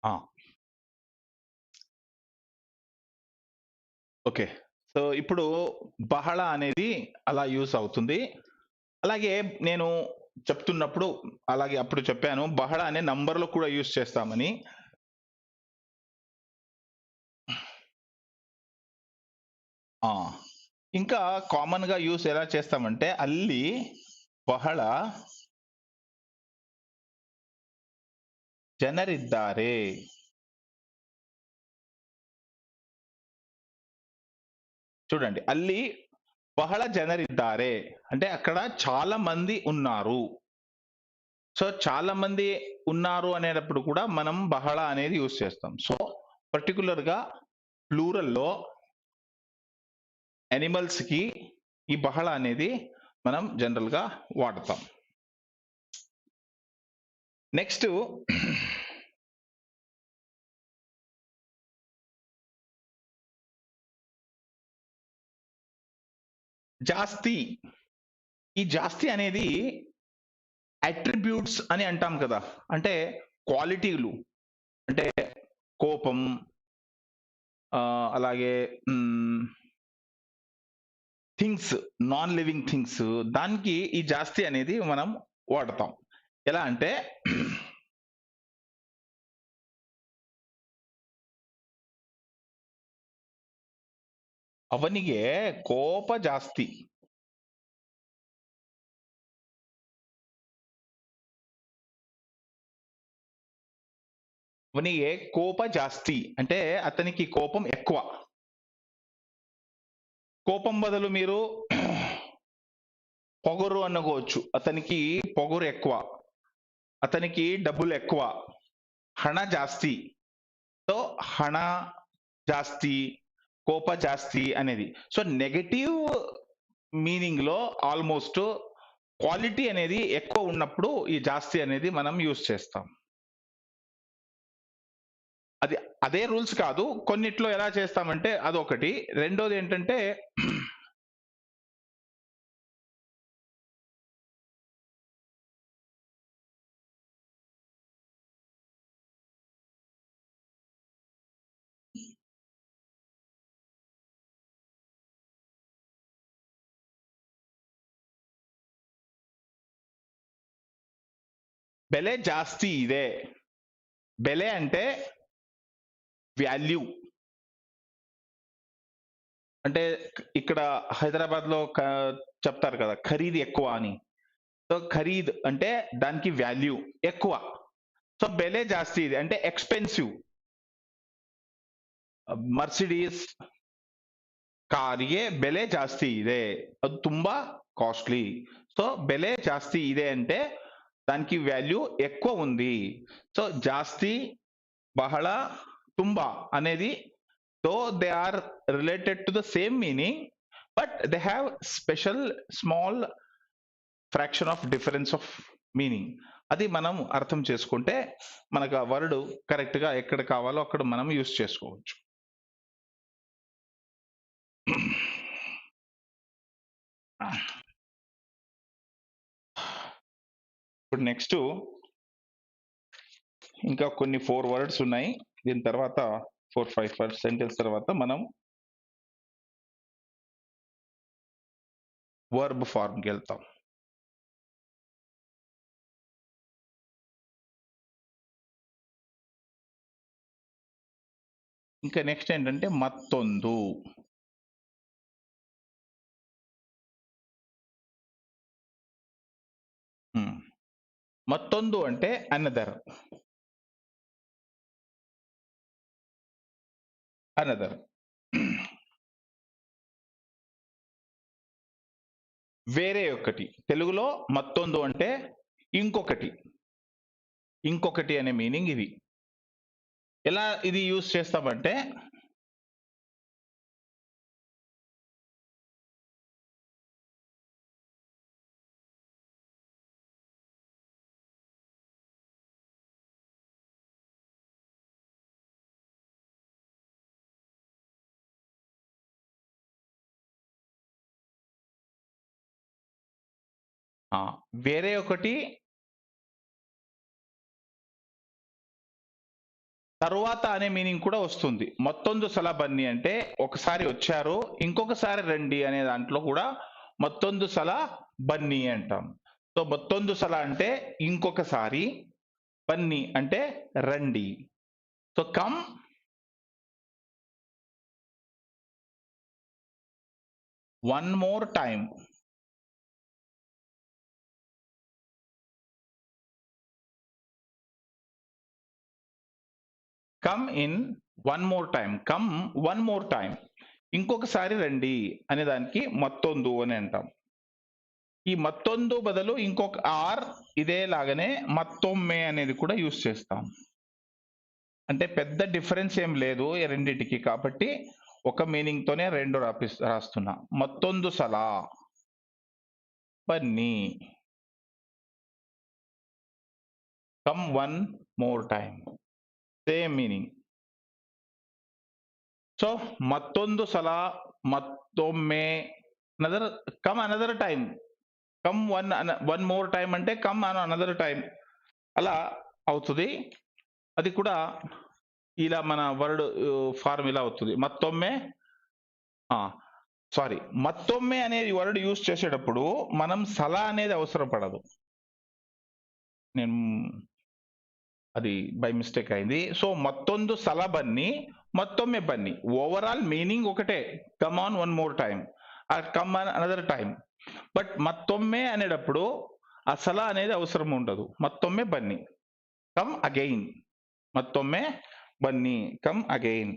ఆ! ఓకే. సో, ఇప్పుడు బహళ అనేది అలా యూజ్ అవుతుంది. అలాగే నేను చెప్తున్నప్పుడు అలాగే అప్పుడు చెప్పాను. బహళ అనే నంబర్‌లో కూడా యూజ్ చేస్తామని. ఆ! ఇంకా కామన్‌గా యూజ్ ఎలా చేస్తామంటే ಅಲ್ಲಿ ಬಹಳ ಜನರಿದ್ದಾರೆ. చూడండి. ಅಲ್ಲಿ బహళ ಜನರಿದ್ದಾರೆ. అంటే అక్కడ చాలా మంది ఉన్నారు. సో, చాలా మంది ఉన్నారు అనేటప్పుడు కూడా మనం బహళ అనేది యూజ్ చేస్తాం. సో, పర్టిక్యులర్‌గా ప్లూరల్‌లో యానిమల్స్‌కి ఈ బహళ అనేది మనం జనరల్‌గా వాడతాం. నెక్స్టు జాస్తి. ఈ జాస్తి అనేది అట్రిబ్యూట్స్ అని అంటాం కదా! అంటే క్వాలిటీలు. అంటే కోపం అలాగే థింగ్స్ నాన్ లివింగ్ థింగ్స్ దానికి ఈ జాస్తి అనేది మనం వాడతాం. ఎలా అంటే ಅವನಿಗೆ ಕೋಪ ಜಾಸ್ತಿ. ಅವನಿಗೆ కోప జాస్తి అంటే అతనికి కోపం ఎక్కువ. కోపం బదులు మీరు పొగరు అనుకోవచ్చు. అతనికి పొగరు ఎక్కువ. అతనికి డబ్బులు ఎక్కువ. హణ జాస్తి. సో హణ జాస్తి, కోప జాస్తి అనేది. సో నెగెటివ్ మీనింగ్ లో ఆల్మోస్ట్ క్వాలిటీ అనేది ఎక్కువ ఉన్నప్పుడు ఈ జాస్తి అనేది మనం యూజ్ చేస్తాం. అది అదే రూల్స్ కాదు. కొన్నిట్లో ఎలా చేస్తామంటే అదొకటి. రెండోది ఏంటంటే ಬೆಲೆ ಜಾಸ್ತಿ ಇದೆ. ಬೆಲೆ అంటే వాల్యూ. అంటే ఇక్కడ హైదరాబాద్‌లో చెప్తారు కదా! ఖరీదు ఎక్కువ అని. సో ఖరీద్ అంటే దానికి వాల్యూ ఎక్కువ. సో ಬೆಲೆ ಜಾಸ್ತಿ ಇದೆ అంటే ఎక్స్‌పెన్సివ్. ಮರ್ಸಿಡೀಸ್ ಕಾರ್‌ಗೆ ಬೆಲೆ ಜಾಸ್ತಿ ಇದೆ. ಅದು ತುಂಬಾ కాస్ట్‌లీ. సో ಬೆಲೆ ಜಾಸ್ತಿ ಇದೆ అంటే దానికి వాల్యూ ఎక్కువ ఉంది. సో జాస్తి, బహళ, తుంబా అనేది though they are related to the same meaning but they have special small fraction of difference of meaning. అది మనం అర్థం చేసుకుంటే మనకు ఆ వర్డ్ కరెక్ట్ గా ఎక్కడ కావాలో అక్కడ మనం యూస్ చేసుకోవచ్చు. ఇప్పుడు నెక్స్ట్ ఇంకా కొన్ని 4 వర్డ్స్ ఉన్నాయి. దీని తర్వాత 4, 5 వర్డ్స్ సెంటెన్స్ తర్వాత మనం వర్బ్ ఫార్మ్ కి వెళ్తాం. ఇంకా నెక్స్ట్ ఏంటంటే మత్తొందు. మత్తొందు అంటే అనదర్. అనదర్. వేరే ఒకటి. తెలుగులో మత్తొందు అంటే ఇంకొకటి. ఇంకొకటి అనే మీనింగ్ ఇది. ఎలా ఇది యూజ్ చేస్తామంటే వేరే ఒకటి తరువాత అనే మీనింగ్ కూడా వస్తుంది. మత్తొందు సల బన్ని అంటే ఒకసారి వచ్చారు, ఇంకొకసారి రండి అనే దాంట్లో కూడా మత్తొందు సల బన్ని అంటాం. సో మత్తొందు సల అంటే ఇంకొకసారి, బన్ని అంటే రండి. So come one more time. Come in one more time. Come one more time, ఇంకొకసారి రండి అనే దానికి మత్తొందు అని అంటాం. ఈ మత్తొందు బదులు ఇంకొక ఆర్ ఇదే లాగానే మత్తొమ్మే అనేది కూడా యూస్ చేస్తాం. అంటే పెద్ద డిఫరెన్స్ ఏం లేదు ఈ రెండిటికి, కాబట్టి ఒక మీనింగ్ తోనే రెండు రాస్తున్నా. మత్తొందు సల బన్ని, come one more time, same meaning. So మత్తొందు సల, మత్తొమ్మే, another, come another time. Come one more time అంటే కమ్ అన్ అనదర్ టైం అలా అవుతుంది. అది కూడా ఇలా మన వర్డ్ ఫార్మ్ ఇలా అవుతుంది. మత్తొమ్మే, సారీ, మత్తొమ్మే అనేది వర్డ్ యూస్ చేసేటప్పుడు మనం సల అనేది అవసరం పడదు. నేను అది బై మిస్టేక్ అయింది. సో మత్తొందు సల బన్ని, మత్తొమ్మే బన్ని, ఓవరాల్ మీనింగ్ ఒకటే, come on one more time or come on another time. But మత్తొమ్మే అనేటప్పుడు ఆ సల అనేది అవసరం ఉండదు. మత్తొమ్మే బన్ని, కమ్ అగైన్. మత్తొమ్మే బన్ని, కమ్ అగైన్.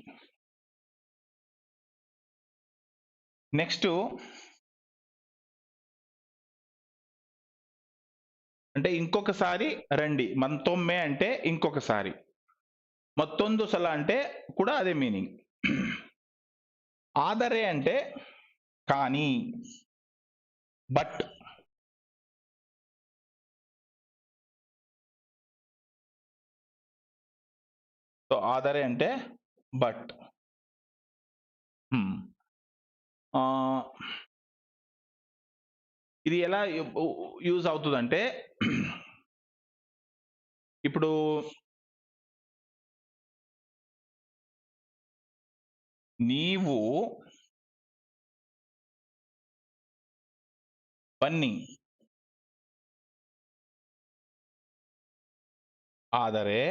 నెక్స్ట్ అంటే ఇంకొకసారి రండి. మత్తొమ్మే అంటే ఇంకొకసారి, మత్తొందు సల అంటే కూడా అదే మీనింగ్. ఆదరే అంటే కానీ, బట్. సో ఆదరే అంటే బట్. ఇది ఎలా యూజ్ అవుతుందంటే, ఇప్పుడు నీవు బన్ని, ಆದರೆ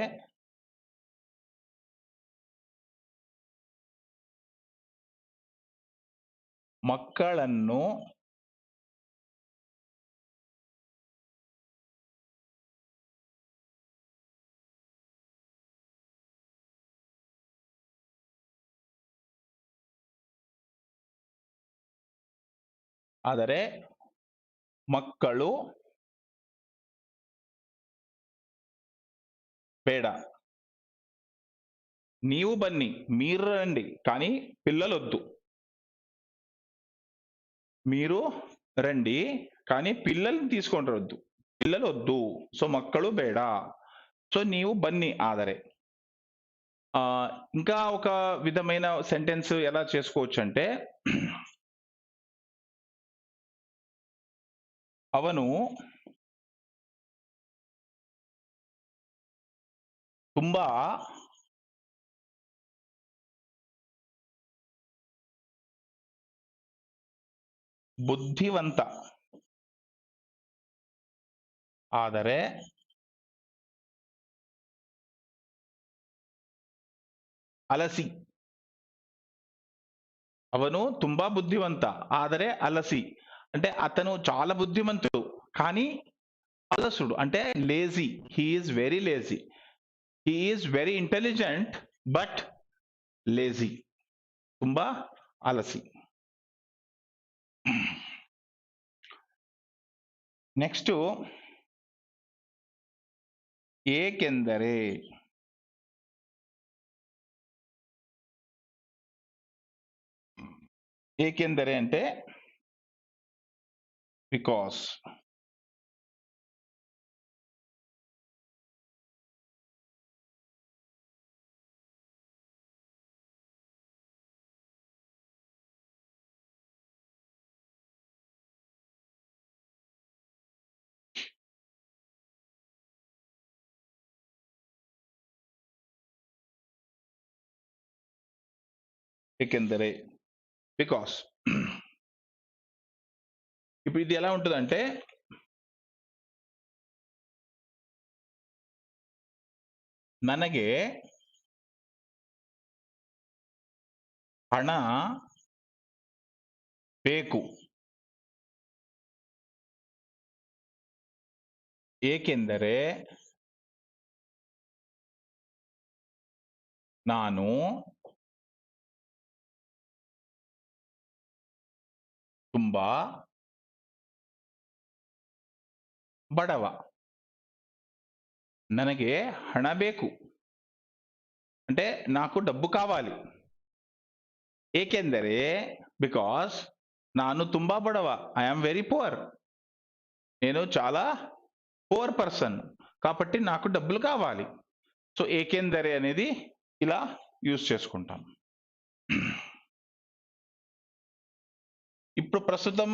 ಮಕ್ಕಳನ್ನು ಆದರೆ ಮಕ್ಕಳು ಬೇಡ. నీవు బన్ని, మీరు రండి, కానీ పిల్లలు వద్దు. మీరు రండి కానీ పిల్లల్ని తీసుకొని వద్దు, పిల్లలు వద్దు. సో మక్కಳು ಬೇಡ. సో నీవు బన్ని ఆదరే. ఇంకా ఒక విధమైన సెంటెన్స్ ఎలా చేసుకోవచ్చు అంటే, ಅವನು ತುಂಬಾ ಬುದ್ಧಿವಂತ, ಆದರೆ అలసి. అవను ತುಂಬಾ బుద్ధివంత, ಆದರೆ అలసి అంటే అతను చాలా బుద్ధిమంతుడు కానీ అలసుడు, అంటే lazy. He is very lazy. He is very intelligent but lazy. ತುಂಬಾ అలసి. నెక్స్ట్ ఏకెంದರೆ. ఏకెంದರೆ అంటే బికాస్. ఏకెందరే, బికాస్. ఇప్పుడు ఇది ఎలా ఉంటుందంటే, ನನಗೆ ಹಣ ಬೇಕು, ಏಕೆಂದರೆ ನಾನು ತುಂಬಾ ಬಡವ. ನನಗೆ ಹಣ ಬೇಕು అంటే నాకు డబ్బు కావాలి. ఏకెంದರೆ బికాస్ ನಾನು ತುಂಬಾ బడవ, ఐ యామ్ వెరీ పువర్. నేను చాలా పువర్ పర్సన్ కాబట్టి నాకు డబ్బులు కావాలి. సో ఏకెందరే అనేది ఇలా యూజ్ చేసుకుంటాం. ఇప్పుడు ప్రస్తుతం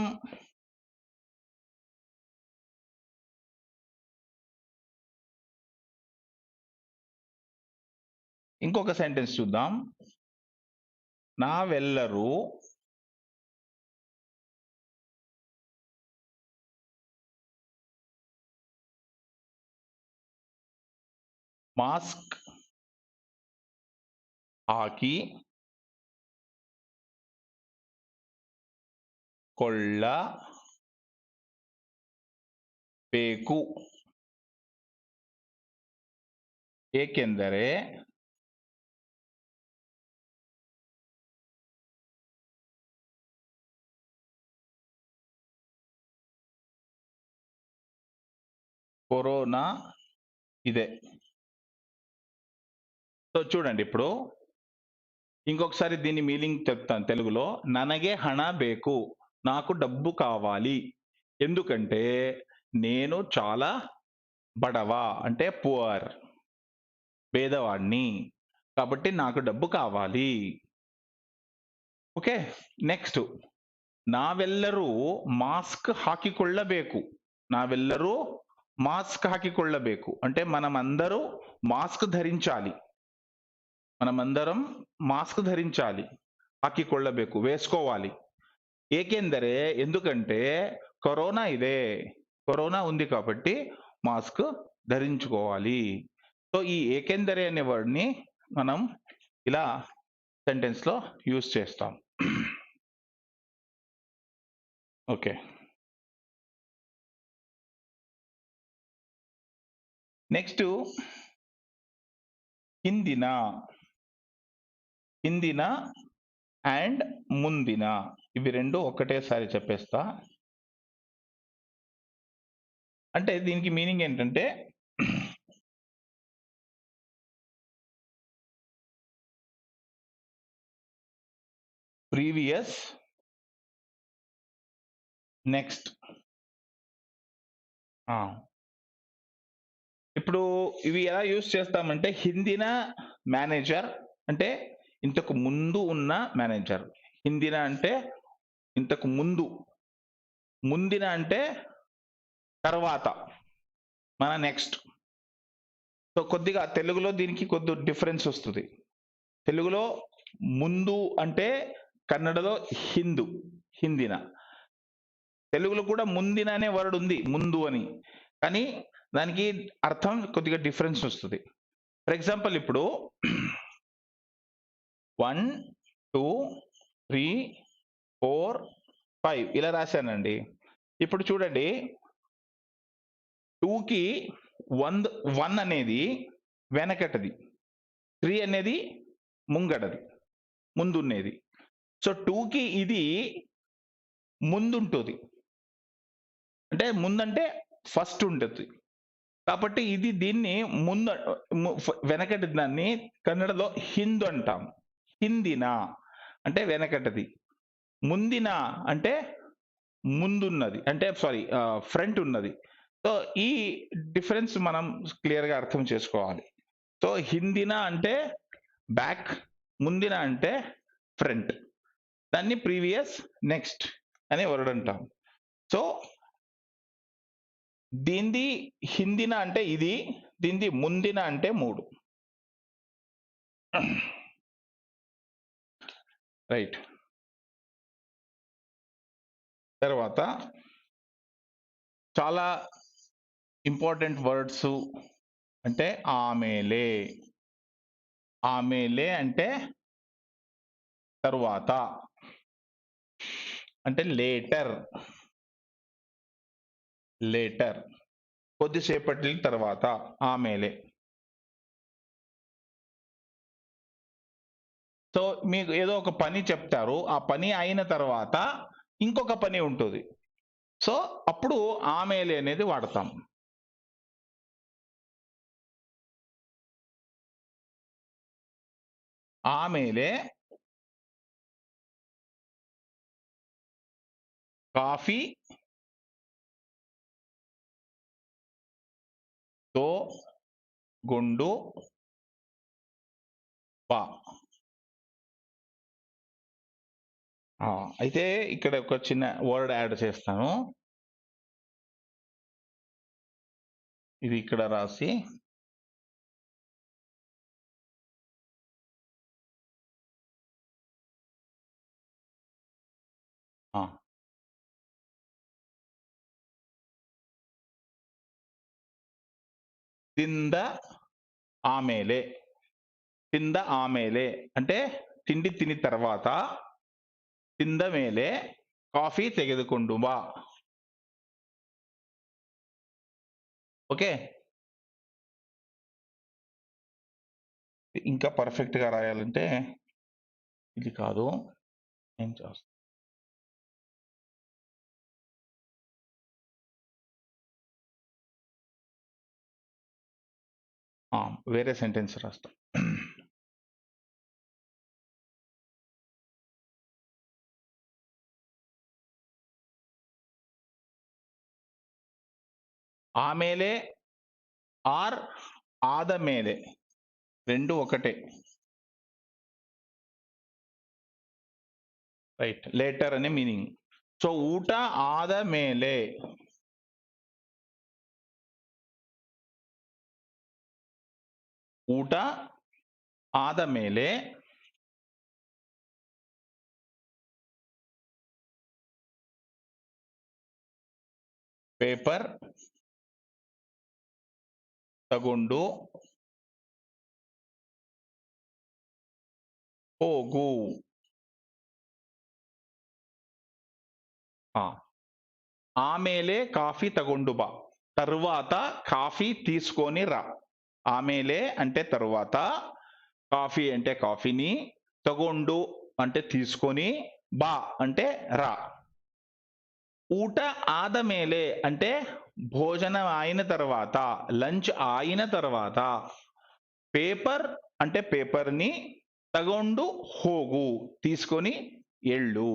ఇంకొక సెంటెన్స్ చూద్దాం. నావెల్లరూ మాస్క్ ಹಾಕಿ ಕೊಳ್ಳಬೇಕು, ಏಕೆಂದರೆ కరోనా ಇದೆ. సో చూడండి, ఇప్పుడు ఇంకొకసారి దీని మీనింగ్ చెప్తాను తెలుగులో. ನನಗೆ హణ బేకు, నాకు డబ్బు కావాలి. ఎందుకంటే నేను చాలా బడవ అంటే పువర్, పేదవాడిని, కాబట్టి నాకు డబ్బు కావాలి. ఓకే, నెక్స్ట్ ನಾವೆಲ್ಲರೂ మాస్క్ ಹಾಕಿಕೊಳ್ಳಬೇಕು. నావెల్లరూ మాస్క్ ಹಾಕಿಕೊಳ್ಳಬೇಕು అంటే మనమందరూ మాస్క్ ధరించాలి. మనమందరం మాస్క్ ధరించాలి, ಹಾಕಿಕೊಳ್ಳಬೇಕು వేసుకోవాలి. ఏకెందరే ఎందుకంటే కరోనా ಇದೆ, కరోనా ఉంది కాబట్టి మాస్క్ ధరించుకోవాలి. సో ఈ ఏకెందరే అనే వర్డ్ ని మనం ఇలా సెంటెన్స్ లో యూజ్ చేస్తాం. ఓకే, నెక్స్ట్ ಹಿಂದಿನ. ಹಿಂದಿನ అండ్ ముందిన, ఇవి రెండు ఒకటేసారి చెప్పేస్తా. అంటే దీనికి మీనింగ్ ఏంటంటే ప్రీవియస్, నెక్స్ట్. ఇప్పుడు ఇవి ఎలా యూజ్ చేస్తామంటే, హిందిన మేనేజర్ అంటే ఇంతకు ముందు ఉన్న మేనేజర్. హిందిన అంటే ఇంతకు ముందు, ముందిన అంటే తర్వాత, మన నెక్స్ట్. సో కొద్దిగా తెలుగులో దీనికి కొద్ది డిఫరెన్స్ వస్తుంది. తెలుగులో ముందు అంటే కన్నడలో హిందు, హిందిన. తెలుగులో కూడా ముందిన అనే వర్డ్ ఉంది, ముందు అని, కానీ దానికి అర్థం కొద్దిగా డిఫరెన్స్ వస్తుంది. ఫర్ ఎగ్జాంపుల్ ఇప్పుడు 1 2 3 4 5 ఇలా రాశానండి. ఇప్పుడు చూడండి, 2కి 1 అనేది వెనకటది, 3 అనేది ముంగడది, ముందున్నది. సో 2కి ఇది ముందుంటుంది, అంటే ముందంటే ఫస్ట్ ఉంటుంది కాబట్టి ఇది దీన్ని ముందు, వెనకటి దాన్ని కన్నడలో హిందు అంటాం. హిందిన అంటే వెనకటది, ముందిన అంటే ముందున్నది, అంటే సారీ ఫ్రంట్ ఉన్నది. సో ఈ డిఫరెన్స్ మనం క్లియర్ గా అర్థం చేసుకోవాలి. సో హిందిన అంటే బ్యాక్, ముందిన అంటే ఫ్రంట్. దాన్ని ప్రీవియస్, నెక్స్ట్ అనే వర్డ్ అంటాం. సో దీనిది హిందిన అంటే ఇది, దీనిది ముందిన అంటే 3. రైట్. తర్వాత చాలా ఇంపార్టెంట్ వర్డ్స్ అంటే ఆమెలే. ఆమెలే అంటే తరువాత, అంటే లేటర్. లేటర్ కొద్దిసేపటి తర్వాత, ఆమెలే. సో మీకు ఏదో ఒక పని చెప్తారు, ఆ పని అయిన తర్వాత ఇంకొక పని ఉంటుంది, సో అప్పుడు ఆమెలే అనేది వాడతాం. ఆమెలే కాఫీ తో గుండు బా. అయితే ఇక్కడ ఒక చిన్న వర్డ్ యాడ్ చేస్తాను, ఇది ఇక్కడ రాసి తింద ఆమెలే. తింద ఆమెలే అంటే తిండి తిని తర్వాత, తింద మేలే కాఫీ తెಗೆದುಕೊಂಡು బా. ఓకే. ఇంకా పర్ఫెక్ట్ గా రాయాలంటే ఇది కాదు, ఏం చేస్తా, వేరే సెంటెన్స్ రాస్తా. ఆಮೇಲೆ ఆర్ ఆద మేలే రెండు ఒకటే. రైట్, లేటర్ అనే మీనింగ్. సో ఊట ఆద మేలే, ಊಟ ಆದ ಮೇಲೆ ಪೇಪರ್ ತಗೊಂಡು ಹೋಗು. ఆಮೇಲೆ కాఫీ తಗೊಂಡು బా, తరువాత కాఫీ తీసుకొని రా. ఆಮೇಲೆ అంటే తరువాత, కాఫీ అంటే కాఫీని, తಗೊಂಡು అంటే తీసుకొని, బా అంటే రా. ఊట ఆద మేలే అంటే భోజనం అయిన తర్వాత, లంచ్ అయిన తర్వాత. పేపర్ అంటే పేపర్ ని, తಗೊಂಡು ಹೋಗು తీసుకొని ఎళ్ళు.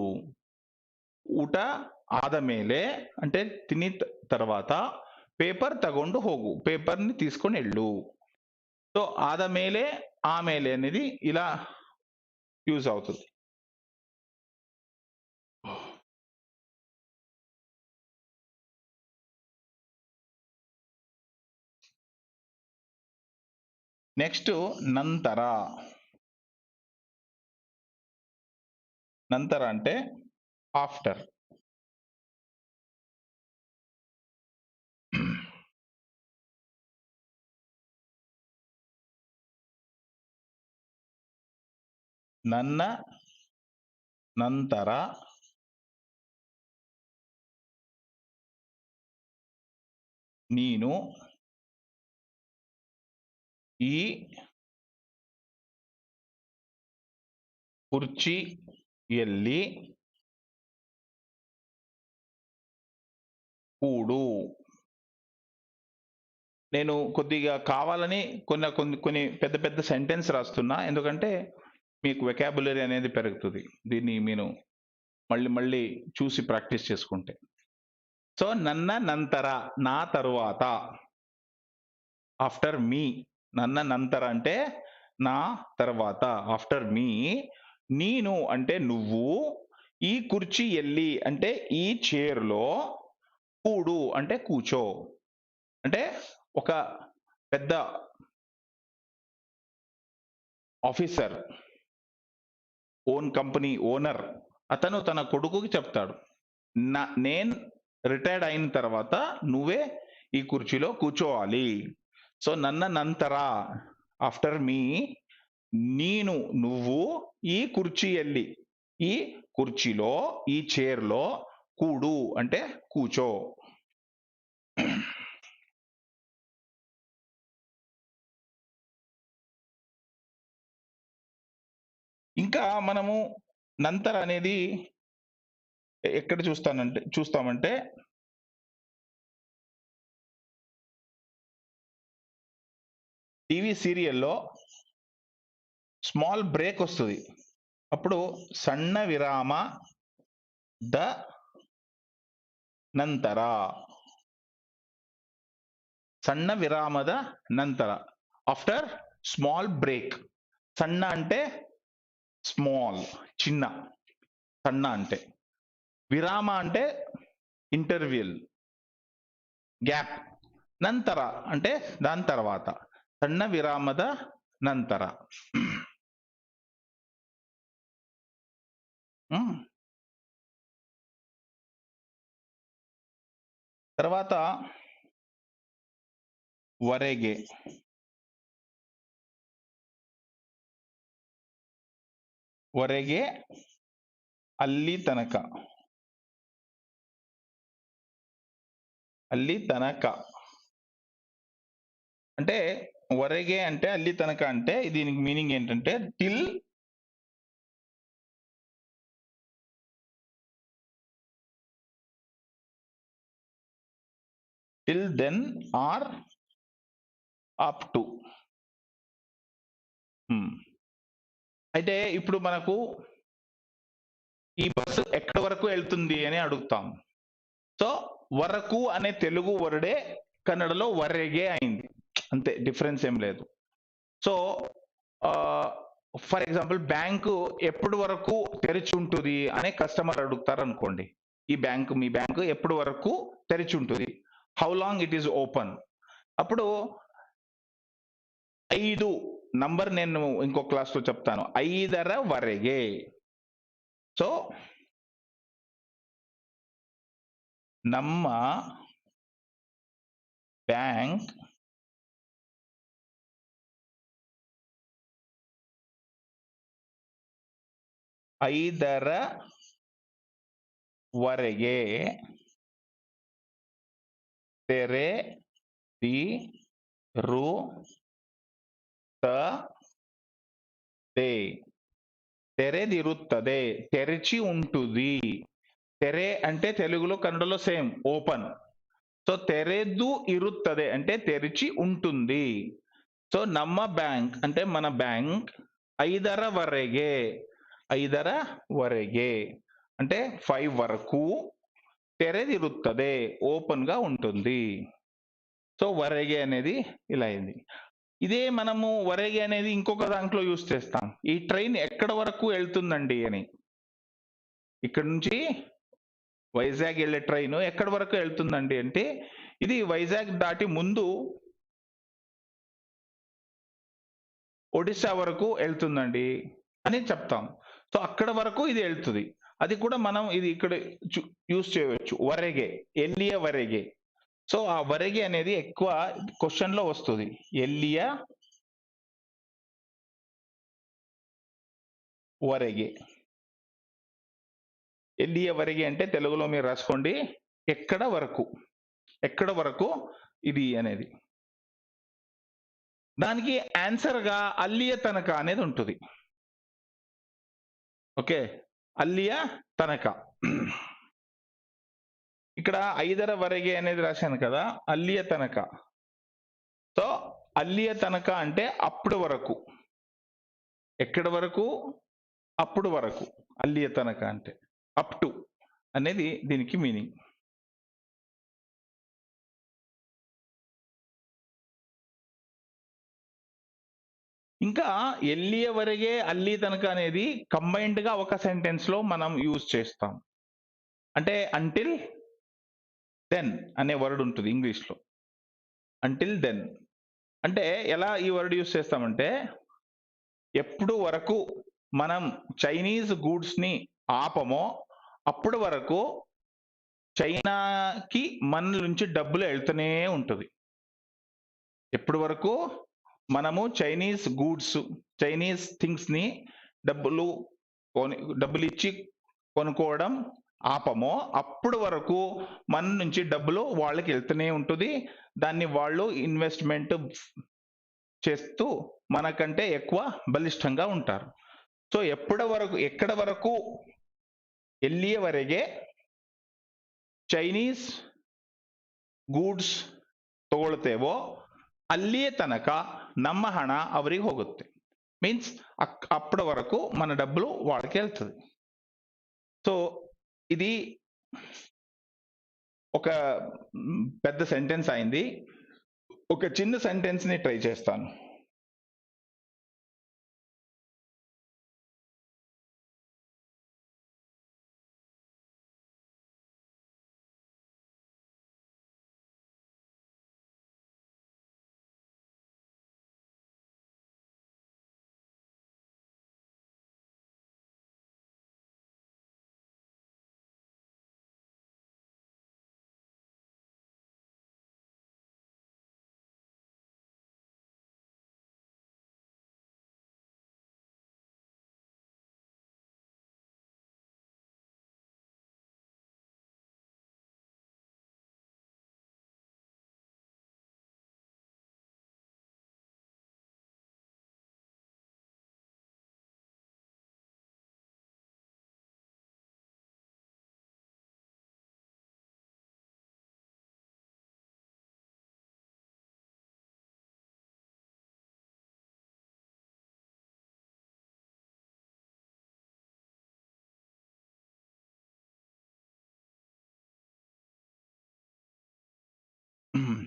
ಊಟ ఆద మేలే అంటే తిని తర్వాత, పేపర్ తಗೊಂಡು ಹೋಗು పేపర్ ని తీసుకొని ఎళ్ళు. సో ఆద మేలే ఆಮೇಲೆ అనేది ఇలా యూజ్ అవుతుంది. నెక్స్ట్ నంతర. నంతర అంటే ఆఫ్టర్. ನನ್ನ ನಂತರ ನೀನು ಈ కుర్చీಯಲ್ಲಿ కూడు. నేను కొద్దిగా కావాలని కొన్ని పెద్ద పెద్ద సెంటెన్స్ రాస్తున్నా, ఎందుకంటే మీకు వెకాబులరీ అనేది పెరుగుతుంది దీన్ని మీరు మళ్ళీ మళ్ళీ చూసి ప్రాక్టీస్ చేసుకుంటే. సో నన్న నంతర నా తరువాత, ఆఫ్టర్ మీ. నన్న నంతర అంటే నా తర్వాత, ఆఫ్టర్ మీ. నేను అంటే నువ్వు, ఈ కుర్చీಯಲ್ಲಿ అంటే ఈ చైర్ లో, కూడు అంటే కూర్చో. అంటే ఒక పెద్ద ఆఫీసర్ ఓన్ కంపెనీ ఓనర్ అతను తన కొడుకుకి చెప్తాడు, నేను రిటైర్డ్ అయిన తర్వాత నువ్వే ఈ కుర్చీలో కూర్చోవాలి. సో నన్న ನಂತರ ఆఫ్టర్ మీ నువ్వు ఈ కుర్చీಯಲ್ಲಿ ఈ కుర్చీలో ఈ చైర్లో కూడు అంటే కూర్చో. ఇంకా మనము నంతర అనేది ఎక్కడ చూస్తామంటే టీవీ సీరియల్లో స్మాల్ బ్రేక్ వస్తుంది, అప్పుడు సಣ್ಣ విరామ ద ನಂತರ, సಣ್ಣ విరామದ ನಂತರ, ఆఫ్టర్ స్మాల్ బ్రేక్. సಣ್ಣ అంటే స్మాల్ చిన్న, సಣ್ಣ అంటే, విరామ అంటే ఇంటర్వ్యూల్ గ్యాప్, ನಂತರ అంటే దాని తర్వాత, సಣ್ಣ విరామದ ನಂತರ. తర్వాత వರೆಗೆ, వರೆಗೆ ಅಲ್ಲಿ ತನಕ, ಅಲ್ಲಿ తనక అంటే వరెಗೆ అంటే అల్లి తనక అంటే దీనికి మీనింగ్ ఏంటంటే till then are up to. అయితే ఇప్పుడు మనకు ఈ బస్సు ఎక్కడి వరకు వెళ్తుంది అని అడుగుతాం. సో వరకు అనే తెలుగు వర్డే కన్నడలో వరెಗೆ అయింది, అంతే, డిఫరెన్స్ ఏం లేదు. సో ఫర్ ఎగ్జాంపుల్ బ్యాంకు ఎప్పటి వరకు తెరిచి ఉంటుంది అనే కస్టమర్ అడుగుతారు అనుకోండి, ఈ బ్యాంకు మీ బ్యాంకు ఎప్పటి వరకు తెరిచి ఉంటుంది, how long it is open. అప్పుడు 5 నంబర్ నేను ఇంకో క్లాస్ లో చెప్తాను, 5:00వರೆಗೆ. సో ನಮ್ಮ బ్యాంక్ 5:00ವರೆಗೆ తెరెదిరుತ್ತದೆ, తెరిచి ఉంటుంది. తెరే అంటే తెలుగులో కన్నడలో సేమ్ ఓపెన్. సో తెరెదు ఇరుತ್ತದೆ అంటే తెరిచి ఉంటుంది. సో నమ్మ బ్యాంక్ అంటే మన బ్యాంక్ 5:00వರೆಗೆ, 5:00వರೆಗೆ అంటే 5 వరకు తెరెదిరుತ್ತದೆ, ఓపెన్ గా ఉంటుంది. సో వరెಗೆ అనేది ఇలా అయింది. ఇదే మనము వరెಗೆ అనేది ఇంకొక దాంట్లో యూస్ చేస్తాం, ఈ ట్రైన్ ఎక్కడ వరకు వెళ్తుందండి అని. ఇక్కడ నుంచి వైజాగ్ వెళ్ళే ట్రైన్ ఎక్కడి వరకు వెళ్తుందండి అంటే, ఇది వైజాగ్ దాటి ముందు ఒడిశా వరకు వెళ్తుందండి అని చెప్తాం. సో అక్కడ వరకు ఇది వెళ్తుంది, అది కూడా మనం ఇది ఇక్కడ యూస్ చేయవచ్చు, వరెಗೆ, ఎల్లియ వరెಗೆ. సో ఆ వరెಗೆ అనేది ఎక్కువ క్వశ్చన్ లో వస్తుంది, ఎల్లియ వరెಗೆ. ఎల్లియ వరెಗೆ అంటే తెలుగులో మీరు రాసుకోండి, ఎక్కడ వరకు, ఎక్కడ వరకు ఇది అనేది. దానికి ఆన్సర్ గా అల్లియ తనక అనేది ఉంటుంది. ఓకే, అల్లియ తనక. ఇక్కడ 5:00వರೆಗೆ అనేది రాశాను కదా, అల్లియ తనక. సో అల్లియ తనక అంటే అప్పుడు వరకు, ఎక్కడ వరకు, అప్పుడు వరకు. అల్లియ తనక అంటే అప్ టు అనేది దీనికి మీనింగ్. ఇంకా ఎల్లియవరెగే అల్లి తనక అనేది కంబైన్డ్ గా ఒక సెంటెన్స్ లో మనం యూజ్ చేస్తాం. అంటే అంటిల్ దెన్ అనే వర్డ్ ఉంటుంది ఇంగ్లీష్ లో. అంటిల్ దెన్ అంటే ఎలా ఈ వర్డ్ యూజ్ చేస్తామంటే, ఎప్పుడు వరకు మనం చైనీస్ గూడ్స్ ని ఆపమో అప్పటి వరకు చైనాకి మన నుంచి డబ్బులు వెళ్తూనే ఉంటుంది. ఎప్పటి వరకు మనము చైనీస్ గూడ్స్, చైనీస్ థింగ్స్ ని డబ్బులు డబ్బులు ఇచ్చి కొనుక్కోవడం ఆపమో అప్పటి వరకు మన నుంచి డబ్బులు వాళ్ళకి వెళ్తూనే ఉంటుంది. దాన్ని వాళ్ళు ఇన్వెస్ట్మెంట్ చేస్తూ మనకంటే ఎక్కువ బలిష్టంగా ఉంటారు. సో ఎక్కడ వరకు ಎಲ್ಲಿಯವರೆಗೆ ಚೈನೀಸ್ ಗೂಡ್ಸ್ ತಗೊಳ್ತೇವೋ ಅಲ್ಲಿಯೇ ತನಕ ನಮ್ಮ ಹಣ ಅವರಿಗೆ ಹೋಗುತ್ತೆ. మీన్స్ అప్పటి వరకు మన డబ్బులు వాళ్ళకి వెళ్తుంది. సో ఇది ఒక పెద్ద సెంటెన్స్ అయింది. ఒక చిన్న సెంటెన్స్ ని ట్రై చేస్తాను.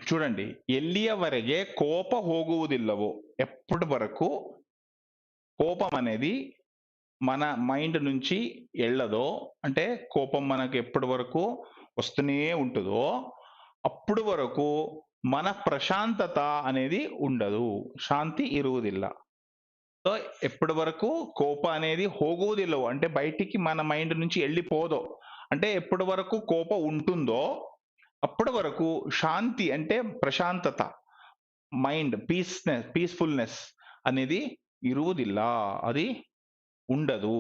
చూడండి, ఎಲ್ಲಿಯವರೆಗೆ కోప ಹೋಗುವುದಿಲ್ಲವೋ, ఎప్పటి వరకు కోపం అనేది మన మైండ్ నుంచి వెళ్ళదో, అంటే కోపం మనకు ఎప్పటి వరకు వస్తూనే ఉంటుందో అప్పుడు వరకు మన ప్రశాంతత అనేది ఉండదు, శాంతి ఇరుವುದಿಲ್ಲ. సో ఎప్పటి వరకు కోపం అనేది ಹೋಗುವುದಿಲ್ಲವో అంటే బయటికి మన మైండ్ నుంచి వెళ్ళిపోదో, అంటే ఎప్పటి వరకు కోపం ఉంటుందో అప్పటి వరకు శాంతి అంటే ప్రశాంతత, మైండ్ పీస్ఫుల్నెస్ అనేది ఇరుವುದಿಲ್ಲ, అది ఉండదు.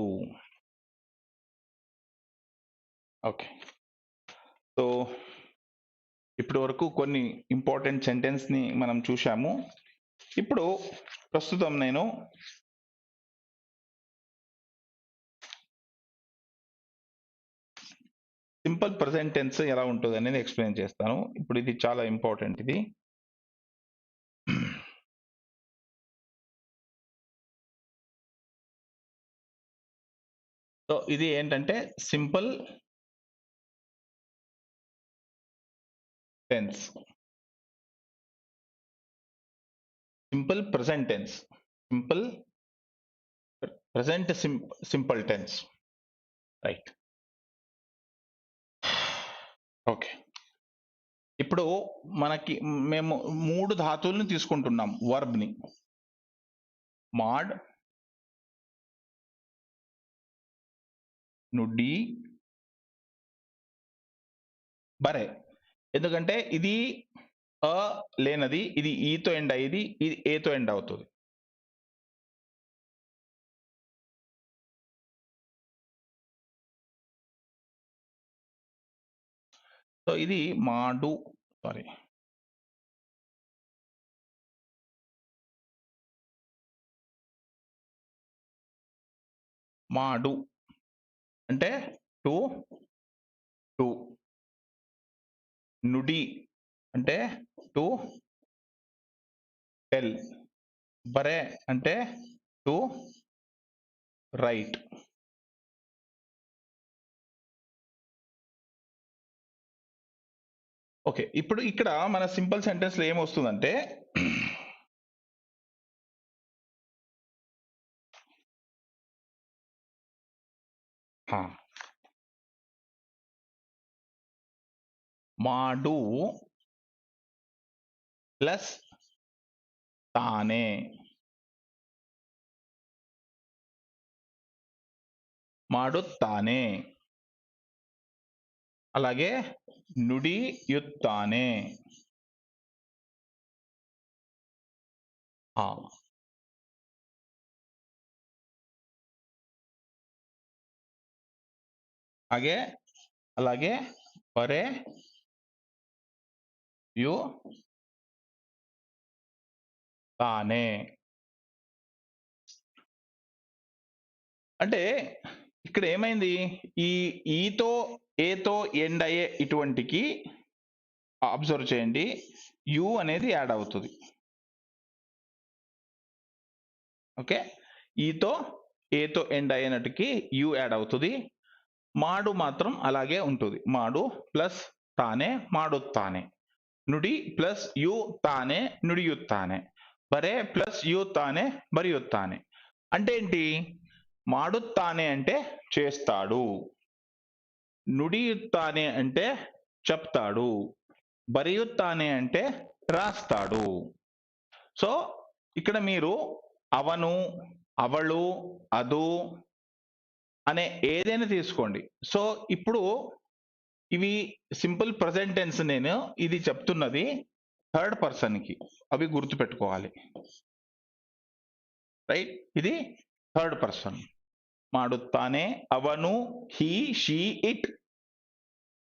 ఓకే, సో ఇప్పటి వరకు కొన్ని ఇంపార్టెంట్ సెంటెన్స్ ని మనం చూశాము. ఇప్పుడు ప్రస్తుతం నేను సింపుల్ ప్రెసెంట్ టెన్స్ ఎలా ఉంటుంది అనేది ఎక్స్ప్లెయిన్ చేస్తాను. ఇప్పుడు ఇది చాలా ఇంపార్టెంట్. ఇది సో ఇది ఏంటంటే simple tense, simple present tense, simple present simple tense, right. Okay, ఇప్పుడు మనకి మేము 3 ధాతువులను తీసుకుంటున్నాం వర్బ్ ని. మాడ్, నుడి, బరే. ఎందుకంటే ఇది అ లేనది, ఇది ఈతో ఎండ్ అయ్యేది, ఇది ఏతో ఎండ్ అవుతుంది. సో ఇది మాడు, సారీ, మాడు అంటే టు టు, నుడి అంటే టు టెల్, బరే అంటే టు రైట్. ఓకే, ఇప్పుడు ఇక్కడ మన సింపుల్ సెంటెన్స్ లో ఏమొస్తుందంటే మాడు ప్లస్ తానే. ಮಾಡುತ್ತಾನೆ. అలాగే ನುಡಿಯುತ್ತಾನೆ. ಹಾಗೆ అలాగే బరెయుతానే. అంటే ఇక్కడ ఏమైంది, ఈ ఈతో ఏతో ఎండ్ అయ్యే ఇటువంటికి అబ్జర్వ్ చేయండి, యు అనేది యాడ్ అవుతుంది. ఓకే, ఈతో ఏతో ఎండ్ అయ్యేనట్టుకి యు యాడ్ అవుతుంది. మాడు మాత్రం అలాగే ఉంటుంది. మాడు ప్లస్ తానే ಮಾಡುತ್ತಾನೆ. నుడి ప్లస్ యు తానే నుడియుತ್ತಾನೆ. బరే ప్లస్ యు తానే బరియుತ್ತಾನೆ. అంటే ఏంటి, ಮಾಡುತ್ತಾನೆ అంటే చేస్తాడు, నుడియుತ್ತಾನೆ అంటే చెప్తాడు, బరియుತ್ತಾನೆ అంటే రాస్తాడు. సో ఇక్కడ మీరు అవను, అవಳು, అదు అనే ఏదైనా తీసుకోండి. సో ఇప్పుడు ఇవి సింపుల్ ప్రెజెంట్ టెన్స్, నేను ఇది చెప్తున్నది థర్డ్ పర్సన్ కి, అవి గుర్తుపెట్టుకోవాలి. రైట్, ఇది థర్డ్ పర్సన్. ಮಾಡುತ್ತಾನೆ, ಅವನು, ಹಿ, ಶಿ, ಇಟ್.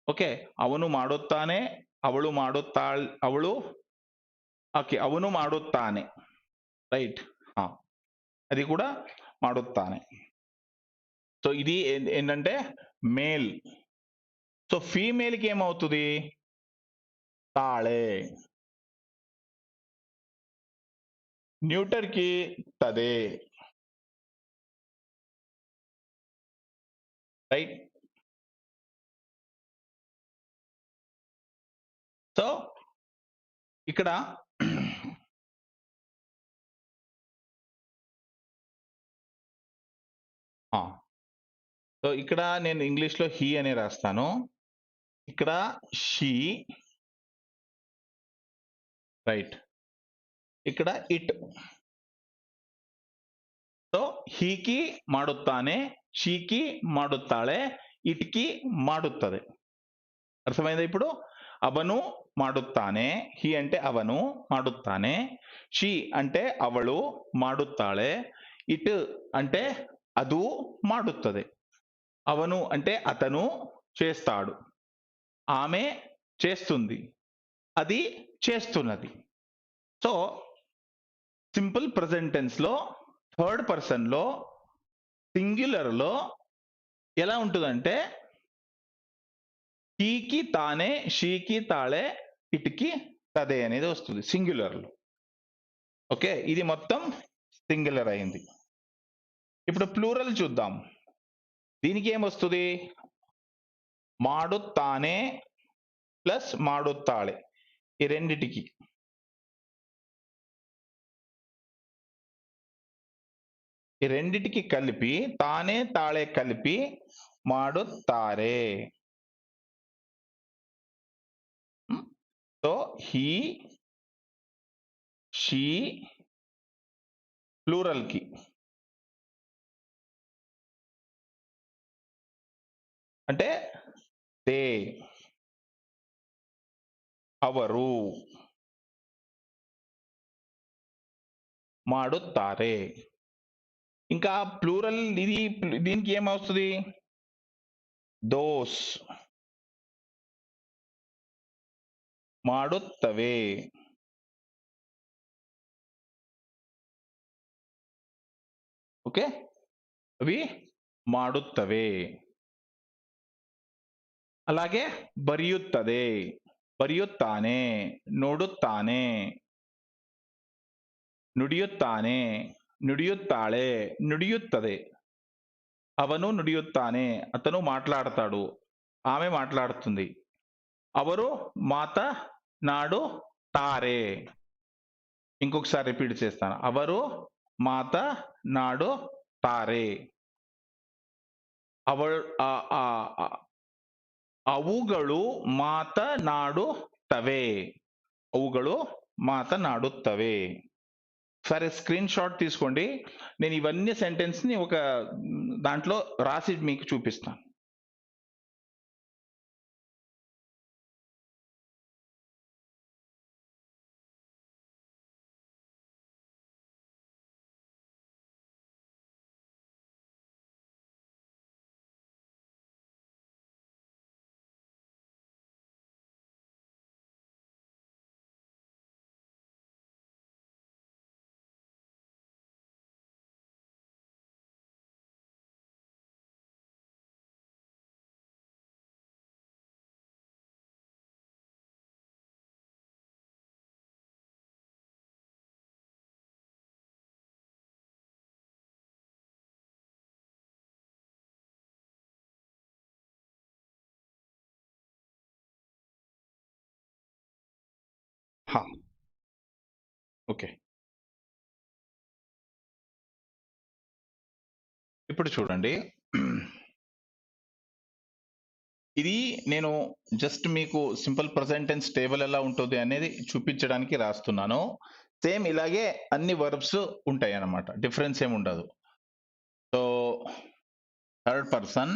ఓకే, ಅವನು ಮಾಡುತ್ತಾನೆ, ಅವಳು ಮಾಡುತ್ತಾಳೆ, ఓకే ಅವನು ಮಾಡುತ್ತಾನೆ. రైట్, అది కూడా ಮಾಡುತ್ತಾನೆ. సో ఇది ఏంటంటే మేల్. సో ఫీమేల్ కి ఏమవుతుంది, తాళే. న్యూటర్ కి తదే. రైట్, సో ఇక్కడ సో ఇక్కడ నేను ఇంగ్లీష్ లో హీ అని రాస్తాను, ఇక్కడ షీ, రైట్, ఇక్కడ ఇట్. సో ಹೀಗೆ ಮಾಡುತ್ತಾನೆ, ಶೀకి ಮಾಡುತ್ತಾಳೆ, ఇట్కి ಮಾಡುತ್ತದೆ. అర్థమైందా ఇప్పుడు? ಅವನು ಮಾಡುತ್ತಾನೆ, హీ అంటే అవను ಮಾಡುತ್ತಾನೆ, షీ అంటే అవಳು ಮಾಡುತ್ತಾಳೆ, ఇట్ అంటే ಅದು ಮಾಡುತ್ತದೆ, అవను అంటే అతను చేస్తాడు, ఆమె చేస్తుంది, అది చేస్తున్నది. సో సింపుల్ ప్రెజెంట్ టెన్స్ లో థర్డ్ పర్సన్ లో సింగులర్ లో ఎలా ఉంటుందంటే హీకి తానే, షీకి తాళే, ఇట్కి తదే అనేది వస్తుంది సింగులర్ లో. ఓకే, ఇది మొత్తం సింగులర్ అయింది. ఇప్పుడు ప్లూరల్ చూద్దాం. దీనికి ఏమొస్తుంది, ಮಾಡುತ್ತಾನೆ ప్లస్ ಮಾಡುತ್ತಾಳೆ, ఈ రెండిటికి. ఈ రెండిటికి కలిపి తానే తాళే కలిపి ಮಾಡುತ್ತಾರೆ. సో హీ, షీ ప్లూరల్ కి, అంటే తే, ಅವರು ಮಾಡುತ್ತಾರೆ. ఇంకా ప్లూరల్ ఇది, దీనికి ఏమవుతుంది, దోస్ ಮಾಡುತ್ತವೆ. ఓకే, అవి ಮಾಡುತ್ತವೆ. అలాగే ಬರೆಯುತ್ತದೆ, ಬರೆಯುತ್ತಾನೆ, ನೋಡುತ್ತಾನೆ, ನುಡಿಯುತ್ತಾನೆ, ನುಡಿಯುತ್ತಾಳೆ, ನುಡಿಯುತ್ತದೆ. ಅವನು ನುಡಿಯುತ್ತಾನೆ, అతను మాట్లాడతాడు, ఆమె మాట్లాడుతుంది, ಅವರು మాతనాడుతారే. ఇంకొకసారి రిపీట్ చేస్తాను, ಅವರು మాతనాడుతారే. ಅವುಗಳು ಮಾತನಾಡುತ್ತವೆ, అವುಗಳು మాతనాడుತ್ತವೆ. సరే, స్క్రీన్ షాట్ తీసుకోండి. నేను ఇవన్నీ సెంటెన్స్ ని ఒక దాంట్లో రాసి మీకు చూపిస్తాను. ఓకే, ఇప్పుడు చూడండి. ఇది నేను జస్ట్ మీకు సింపుల్ ప్రెజెంట్ టెన్స్ టేబుల్ ఎలా ఉంటుంది అనేది చూపించడానికి రాస్తున్నాను. సేమ్ ఇలాగే అన్ని వర్బ్స్ ఉంటాయి అన్నమాట, డిఫరెన్స్ ఏమి ఉండదు. So third person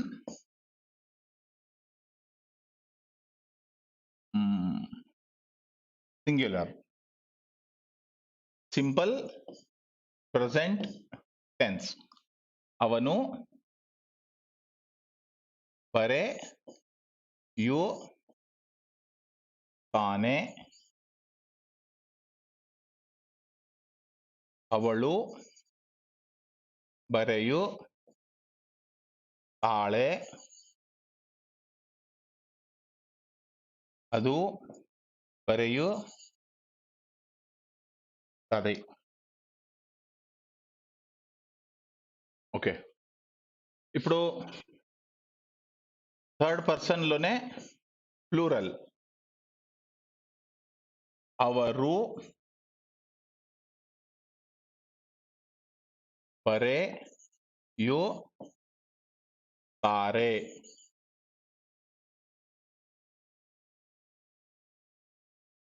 singular, simple present tense. ಅವನು, ಬರೆಯುತ್ತಾನೆ, ಅವಳು ಬರೆಯುತ್ತಾಳೆ, ಅದು ಬರೆಯುತ್ತದೆ. ఓకే, ఇప్పుడు థర్డ్ పర్సన్ లోనే ప్లూరల్. ಅವರು ಬರೆಯುತ್ತಾರೆ,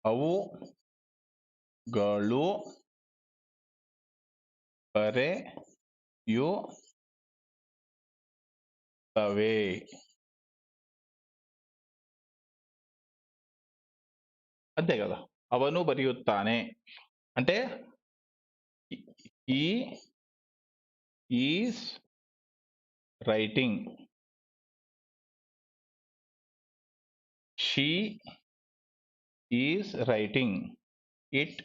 ಅವುಗಳು ಬರೆಯುತ್ತವೆ. అంతే కదా, ಅವನು ಬರೆಯುತ್ತಾನೆ అంటే he is writing, she is writing, it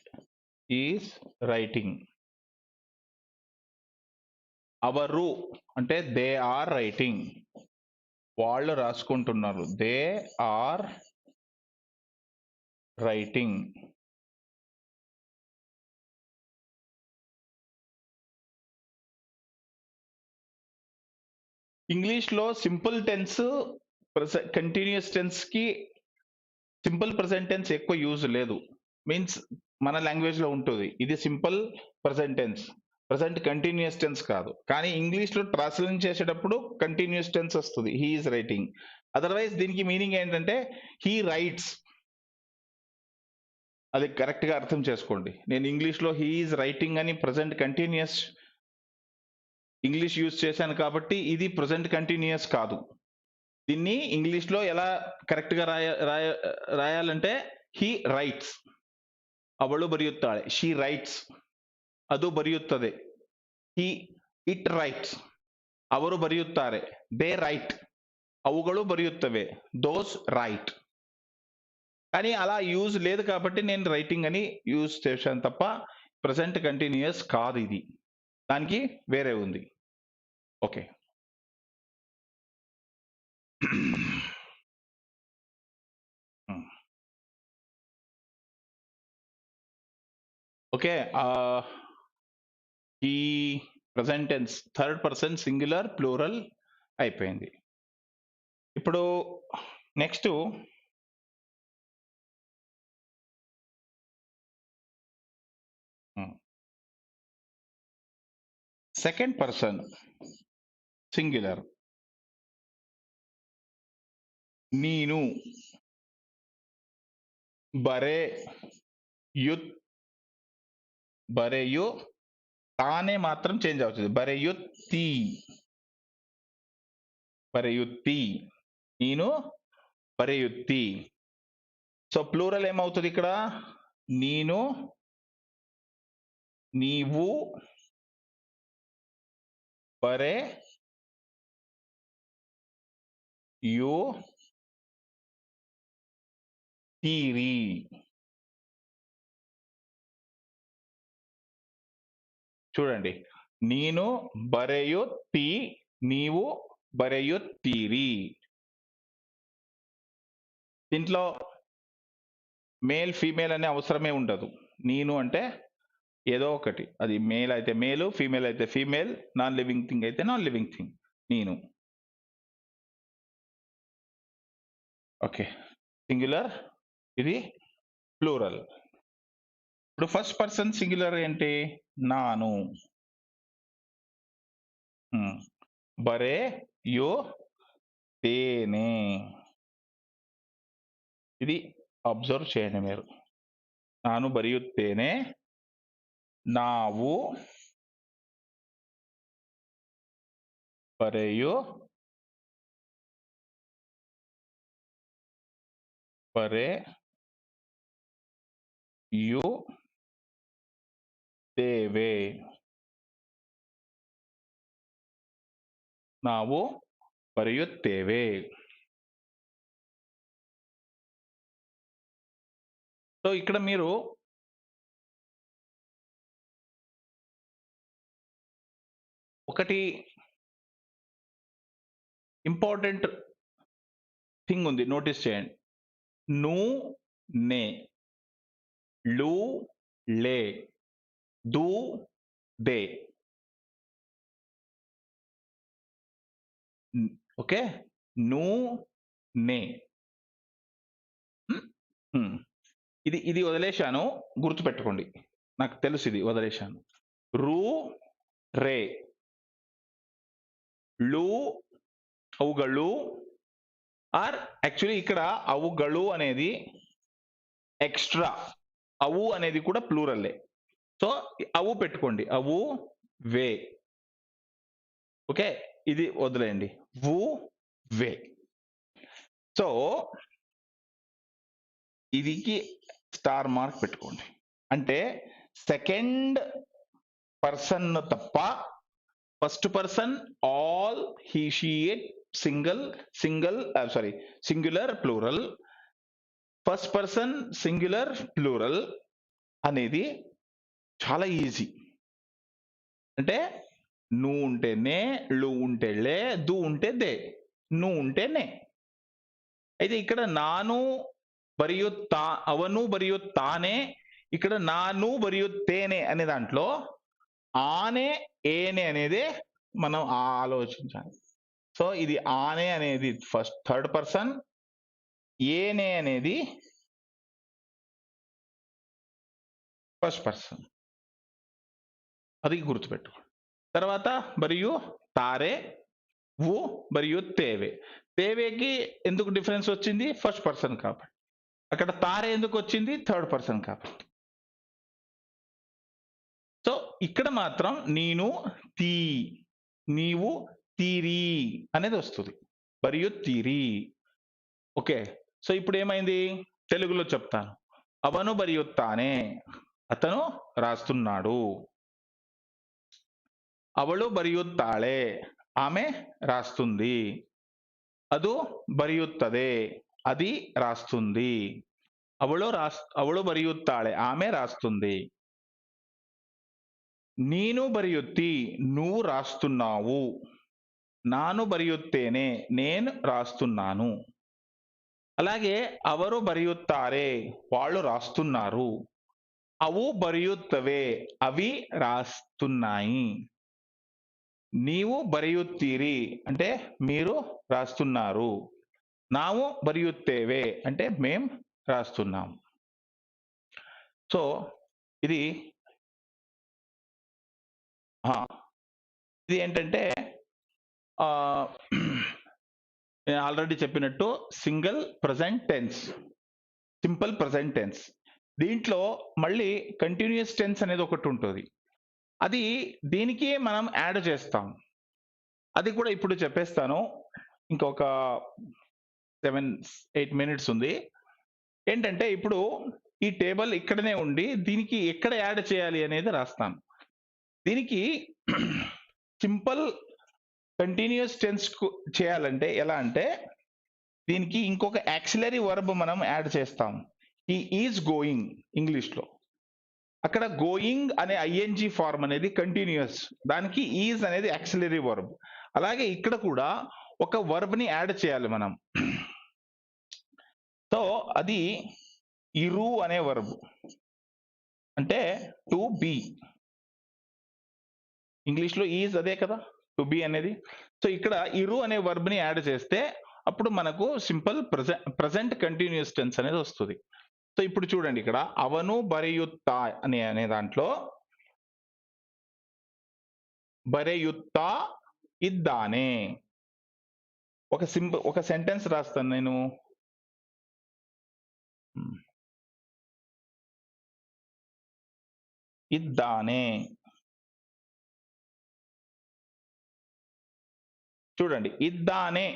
is writing. అవరు అంటే దే ఆర్ రైటింగ్, వాళ్ళు రాసుకుంటున్నారు, దే ఆర్ రైటింగ్. ఇంగ్లీష్ లో సింపుల్ టెన్స్ కంటిన్యూస్ టెన్స్ కి సింపుల్ ప్రెసెంట్ టెన్స్ ఎక్కువ యూజ్ లేదు. మీన్స్ మన లాంగ్వేజ్ లో ఉంటుంది, ఇది simple present tense, present continuous tense కాదు. కానీ ఇంగ్లీష్ లో ట్రాన్స్లేషన్ చేసేటప్పుడు కంటిన్యూస్ టెన్స్ వస్తుంది, హీ ఈజ్ రైటింగ్. అదర్వైజ్ దీనికి మీనింగ్ ఏంటంటే హీ రైట్స్. అది కరెక్ట్ గా అర్థం చేసుకోండి. నేను ఇంగ్లీష్ లో హీ ఈజ్ రైటింగ్ అని ప్రెసెంట్ కంటిన్యూస్ ఇంగ్లీష్ యూజ్ చేశాను కాబట్టి ఇది ప్రెసెంట్ కంటిన్యూస్ కాదు. దీన్ని ఇంగ్లీష్ లో ఎలా కరెక్ట్ గా రాయాలంటే హీ రైట్స్, ಅವಳು ಬರೆಯುತ್ತಾಳೆ, షీ రైట్స్, ಅದು ಬರೆಯುತ್ತದೆ, ఇట్ రైట్స్, ಅವರು ಬರೆಯುತ್ತಾರೆ, ದೇ రైట్, ಅವುಗಳು ಬರೆಯುತ್ತವೆ, దోస్ రైట్. కానీ అలా యూజ్ లేదు కాబట్టి నేను రైటింగ్ అని యూజ్ చేశాను తప్ప ప్రెసెంట్ కంటిన్యూస్ కాదు ఇది, దానికి వేరే ఉంది. Okay, okay. ఈ present tense third person singular plural అయిపోయింది. ఇప్పుడు నెక్స్ట్ సెకండ్ పర్సన్ సింగులర్. ನೀನು, బరెయు తానే మాత్రం చేంజ్ అవుతుంది, బరెయుత్తి, బరెయుత్తి, నేను బరెయుత్తి. సో ప్లూరల్ ఏమవుతుంది ఇక్కడ? నేను, నీవు, బరె యు తీరి. చూడండి, నేను బరెయుత్తి, నీవు బరెయుత్తిరి. దీంట్లో మేల్ ఫీమేల్ అనే అవసరమే ఉండదు. నేను అంటే ఏదో ఒకటి, అది మేల్ అయితే మేలు, ఫీమేల్ అయితే ఫీమేల్, నాన్ లివింగ్ థింగ్ అయితే నాన్ లివింగ్ థింగ్. నేను. ఓకే, సింగులర్, ఇది ప్లూరల్. ఇప్పుడు ఫస్ట్ పర్సన్ సింగులర్ ఏంటి? నాను. బరే యో తేనే. ఇది అబ్జర్వ్ చేయండి మీరు. ನಾನು ಬರೆಯುತ್ತೇನೆ, ನಾವು ಬರೆಯುತ್ತೇವೆ. ನಾವು ಬರೆಯುತ್ತೇವೆ. సో ఇక్కడ మీరు ఒకటి ఇంపార్టెంట్ థింగ్ ఉంది, నోటీస్ చేయండి. ను, నే, లు, లే, దు, దే. ఓకే, ను, నే. ఇది ఇది వదిలేశాను, గుర్తుపెట్టుకోండి. నాకు తెలుసు ఇది వదిలేశాను. రు, రే, లు, అವುಗಳು ఆర్ యాక్చువల్లీ ఇక్కడ అವುಗಳು అనేది ఎక్స్ట్రా, అవు అనేది కూడా ప్లూరల్లే. సో అవు పెట్టుకోండి, అవు, వే. ఓకే, ఇది వదిలేయండి, వు, వే. సో ఇదికి స్టార్ మార్క్ పెట్టుకోండి. అంటే సెకండ్ పర్సన్ తప్ప first person all, he, she, it, singular, plural. First person singular, plural అనేది చాలా ఈజీ. అంటే నువ్వు ఉంటే నే, లు ఉంటే లే, దు ఉంటే దే, నువ్వు ఉంటే నే. అయితే ఇక్కడ నాను మరియు తా, అవను మరియు తానే. ఇక్కడ నాను మరియు తేనే అనే దాంట్లో ఆనే, ఏనే అనేది మనం ఆలోచించాలి. సో ఇది ఆనే అనేది ఫస్ట్ థర్డ్ పర్సన్, ఏనే అనేది ఫస్ట్ పర్సన్. అది గుర్తుపెట్టుకోండి. తర్వాత మరియు తారే, వు మరియు తేవే. తేవేకి ఎందుకు డిఫరెన్స్ వచ్చింది? ఫస్ట్ పర్సన్ కాబట్టి. అక్కడ తారే ఎందుకు వచ్చింది? థర్డ్ పర్సన్ కాబట్టి. సో ఇక్కడ మాత్రం నేను, తీ, నీవు, తీరి అనేది వస్తుంది, మరియు తీరి. ఓకే, సో ఇప్పుడు ఏమైంది? తెలుగులో చెప్తాను. అవను బరియుత్తానే, అతను రాస్తున్నాడు. అవಳು బరియుత్తాళే, ఆమె రాస్తుంది. ಅದು ಬರೆಯುತ್ತದೆ, అది రాస్తుంది. అవಳು బరియుత్తాళే, ఆమె రాస్తుంది. ನೀನು ಬರೆಯುತ್ತಿ, నువ్వు రాస్తున్నావు. నాను బరియుత్తేనే, నేను రాస్తున్నాను. అలాగే అవరు బరియుత్తారే, వాళ్ళు రాస్తున్నారు. అవు బరియుత్తవే, అవి రాస్తున్నాయి. నీవు బరియుత్ತೀರಿ అంటే మీరు రాస్తున్నారు. ನಾವು బరియుತ್ತೇವೆ అంటే మేం రాస్తున్నాం. సో ఇది ఇది ఏంటంటే నేను ఆల్రెడీ చెప్పినట్టు single present tense, simple present tense. దీంట్లో మళ్ళీ కంటిన్యూస్ టెన్స్ అనేది ఒకటి ఉంటుంది. అది దీనికి మనం యాడ్ చేస్తాం. అది కూడా ఇప్పుడు చెప్పేస్తాను. ఇంకొక 7-8 మినిట్స్ ఉంది. ఏంటంటే ఇప్పుడు ఈ టేబుల్ ఇక్కడనే ఉండి దీనికి ఎక్కడ యాడ్ చేయాలి అనేది రాస్తాను. దీనికి సింపుల్ కంటిన్యూస్ టెన్స్ చేయాలంటే ఎలా అంటే దీనికి ఇంకొక యాక్సిలరీ వర్బ్ మనం యాడ్ చేస్తాం. హీ ఈజ్ గోయింగ్ ఇంగ్లీష్లో. అక్కడ గోయింగ్ అనే ఐఎన్జి ఫార్మ్ అనేది కంటిన్యూస్, దానికి ఈజ్ అనేది యాక్సిలరీ వర్బ్. అలాగే ఇక్కడ కూడా ఒక వర్బ్ ని యాడ్ చేయాలి మనం. సో అది ఇరు అనే వర్బ్, అంటే టు బి. ఇంగ్లీష్ లో ఈజ్ అదే కదా టు బి అనేది. సో ఇక్కడ ఇరు అనే వర్బ్ ని యాడ్ చేస్తే అప్పుడు మనకు సింపుల్ ప్రజెంట్ కంటిన్యూస్ టెన్స్ అనేది వస్తుంది. సో ఇప్పుడు చూడండి, ఇక్కడ అవను బరెయుత్తా అనే దాంట్లో బరెయుత్తా ఇద్దానే ఒక సెంటెన్స్ రాస్తాను నేను. ఇద్దానే, చూడండి ఇద్దానే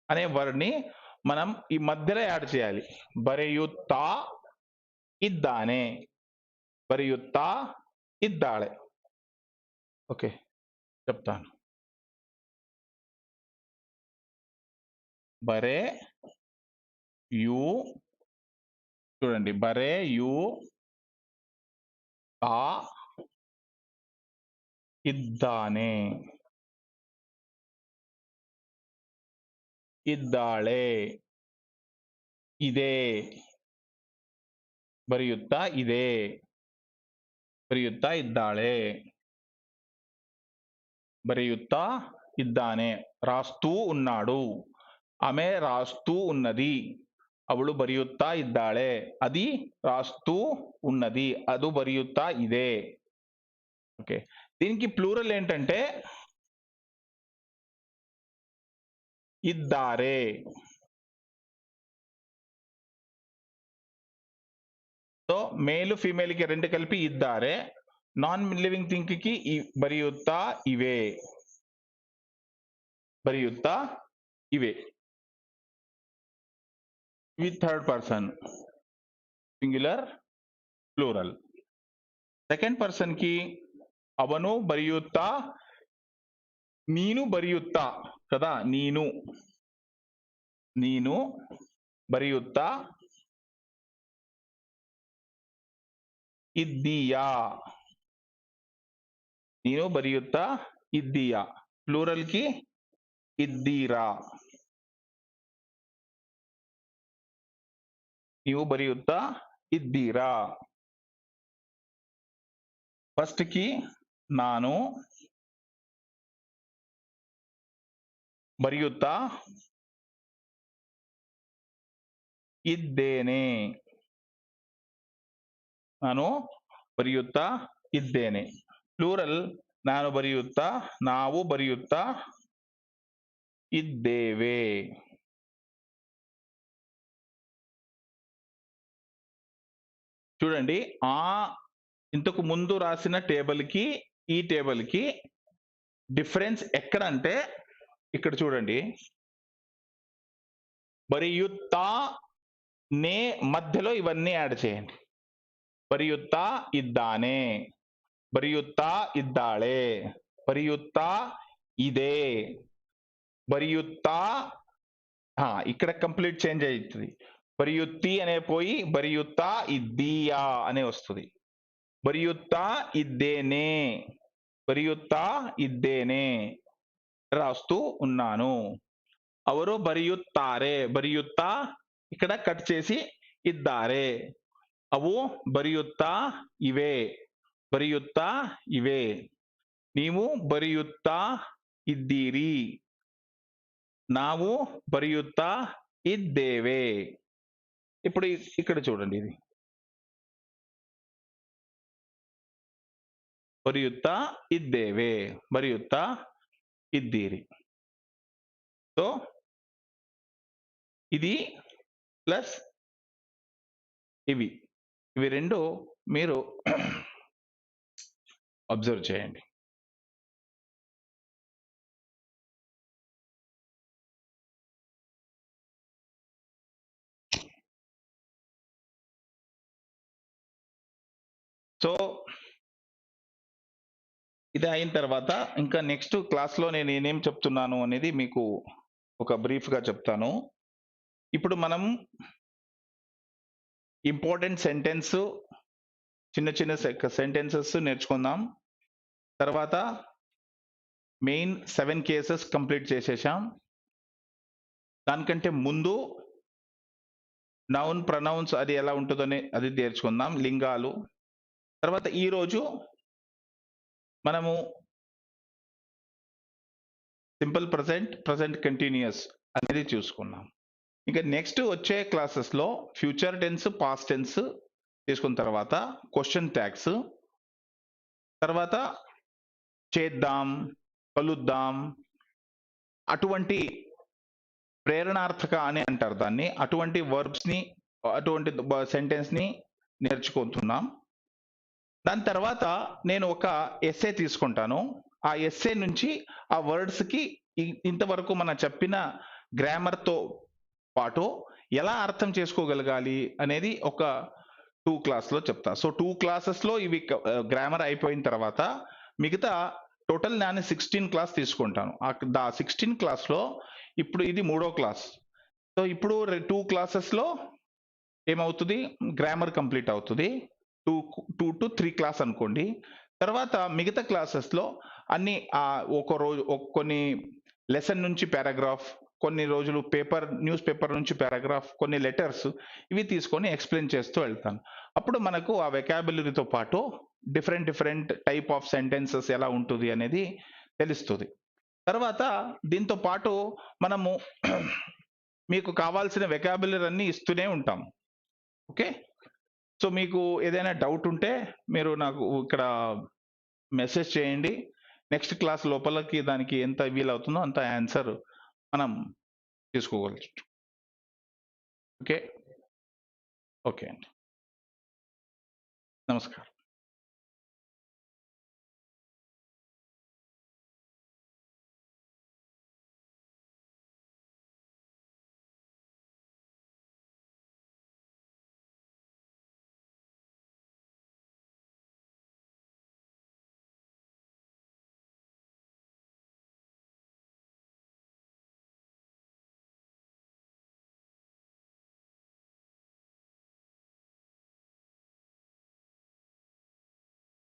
అనే వర్డ్ ని మనం ఈ మధ్యలో యాడ్ చేయాలి. బరెయుత్తా ఇద్దానే, బరెయుత్తా ఇద్దాళే. ఓకే, చెప్తాను. బరే యు, చూడండి బరే యు తా ఇద్దానే, ಇದ್ದಾಳೆ, ಇದೆ, ಬರೆಯುತ್ತಾ ಇದೆ, ಬರೆಯುತ್ತಾ ಇದ್ದಾಳೆ, బరెయుత్తా ఇద్దానే, రాస్తూ ఉన్నాడు, ఆమె రాస్తూ ఉన్నది, ಅವಳು ಬರೆಯುತ್ತಾ ಇದ್ದಾಳೆ, అది రాస్తూ ఉన్నది, ಅದು బರೆಯುತ್ತಾ ಇದೆ. ఓకే, దీనికి ప్లూరల్ ఏంటంటే ఇದ್ದಾರೆ. సో మేలు ఫీమేల్ కి రెండు కలిపి ఇದ್ದಾರೆ. నాన్ లివింగ్ థింగ్ కి బರೆಯುತ್ತಾ ఇవే, బರೆಯುತ್ತಾ ఇవే. With third person singular plural. Second person కి అవను బರೆಯುತ್ತಾ, ನೀನು ಬರೆಯುತ್ತಾ కదా, ನೀನು, ನೀನು ಬರೆಯುತ್ತಾ ಇದ್ದೀಯಾ, ನೀನು ಬರೆಯುತ್ತಾ ಇದ್ದೀಯಾ. ప్లూరల్ కి ఇద్దీరా, ನೀವು ಬರೆಯುತ್ತಾ ಇದ್ದೀರಾ. ఫస్ట్ కి ನಾನು ಬರೆಯುತ್ತಾ ಇದ್ದೇನೆ, ನಾನು ಬರೆಯುತ್ತಾ ಇದ್ದೇನೆ. ಪ್ಲೂರಲ್ ನಾನು ಬರೆಯುತ್ತಾ, ನಾವು ಬರೆಯುತ್ತಾ ಇದ್ದೇವೆ. చూడండి, ఆ ఇంతకు ముందు రాసిన టేబుల్ కి ఈ టేబుల్ కి డిఫరెన్స్ ఎక్కడ అంటే ఇక్కడ చూడండి, బరెయుత్తా నే మధ్యలో ఇవన్నీ యాడ్ చేయండి. బరెయుత్తా ఇದ್ದಾನೆ, బరెయుత్తా ఇದ್ದಾಳೆ, బరెయుత్తా ఇదే, బరెయుత్తా, ఇక్కడ కంప్లీట్ చేంజ్ అవుతుంది. బరెయుత్తి అనే పోయి బరెయుత్తా ఇద్దీయా అనే వస్తుంది. బరెయుత్తా ఇద్దేనే, బరెయుత్తా ఇద్దేనే, రాస్తూ ఉన్నాను. ಅವರು ಬರೆಯುತ್ತಾರೆ, ಬರೆಯುತ್ತಾ ఇక్కడ కట్ చేసి ఇದ್ದಾರೆ. ಅವು ಬರೆಯುತ್ತಾ ಇವೆ, ಬರೆಯುತ್ತಾ ಇವೆ. ನೀವು ಬರೆಯುತ್ತಾ ಇದ್ದೀರಿ, ನಾವು బరెయుత్తా ఇದ್ದೇವೆ. ఇప్పుడు ఇక్కడ చూడండి, ఇది బరెయుత్తా ఇದ್ದೇವೆ, బరెయుత్తా ఇದ್ದೀರಿ. సో ఇది ప్లస్ ఇవి రెండు మీరు అబ్జర్వ్ చేయండి. సో ఇది అయిన తర్వాత ఇంకా నెక్స్ట్ క్లాస్లో నేను నేనేం చెప్తున్నాను అనేది మీకు ఒక బ్రీఫ్గా చెప్తాను. ఇప్పుడు మనం ఇంపార్టెంట్ సెంటెన్స్ చిన్న చిన్న సెంటెన్సెస్ నేర్చుకుందాం. తర్వాత మెయిన్ 7 కేసెస్ కంప్లీట్ చేసేసాం. దానికంటే ముందు నౌన్ ప్రొనౌన్స్ అది ఎలా ఉంటుందని అది నేర్చుకుందాం, లింగాలు. తర్వాత ఈరోజు మనము సింపుల్ ప్రజెంట్, ప్రజెంట్ కంటిన్యూస్ అనేది చూసుకున్నాం. ఇంకా నెక్స్ట్ వచ్చే క్లాసెస్లో ఫ్యూచర్ టెన్స్, పాస్ట్ టెన్స్ తీసుకున్న తర్వాత క్వశ్చన్ ట్యాగ్స్, తర్వాత చేద్దాం, కలుద్దాం, అటువంటి ప్రేరణార్థక అని అంటారు దాన్ని, అటువంటి వర్బ్స్ని, అటువంటి సెంటెన్స్ని నేర్చుకుంటున్నాం. దాని తర్వాత నేను ఒక ఎస్సే తీసుకుంటాను. ఆ ఎస్సే నుంచి ఆ వర్డ్స్కి ఇంతవరకు మనం చెప్పిన గ్రామర్తో పాటు ఎలా అర్థం చేసుకోగలగాలి అనేది ఒక 2 క్లాస్లో చెప్తా. సో 2 క్లాసెస్లో ఇవి గ్రామర్ అయిపోయిన తర్వాత మిగతా టోటల్ నేను 16 క్లాస్ తీసుకుంటాను. ఆ 16 క్లాస్లో ఇప్పుడు ఇది 3వ క్లాస్. సో ఇప్పుడు 2 క్లాసెస్లో ఏమవుతుంది, గ్రామర్ కంప్లీట్ అవుతుంది. 2 to 3 క్లాస్ అనుకోండి. తర్వాత మిగతా క్లాసెస్లో అన్ని ఒక రోజు కొన్ని లెసన్ నుంచి పారాగ్రాఫ్, కొన్ని రోజులు న్యూస్ పేపర్ నుంచి పారాగ్రాఫ్, కొన్ని లెటర్స్ ఇవి తీసుకొని ఎక్స్ప్లెయిన్ చేస్తూ వెళ్తాను. అప్పుడు మనకు ఆ వెకాబులరీతో పాటు డిఫరెంట్ టైప్ ఆఫ్ సెంటెన్సెస్ ఎలా ఉంటుంది అనేది తెలుస్తుంది. తర్వాత దీంతో పాటు మనము మీకు కావాల్సిన వెకాబులరీ అన్ని ఇస్తూనే ఉంటాం. ఓకే, సో మీకు ఏదైనా డౌట్ ఉంటే మీరు నాకు ఇక్కడ మెసేజ్ చేయండి. నెక్స్ట్ క్లాస్ లోపలకి దానికి ఎంత వీలవుతుందో అంత ఆన్సర్ మనం తీసుకోవచ్చు. ఓకే ఓకే అండి, నమస్కారం.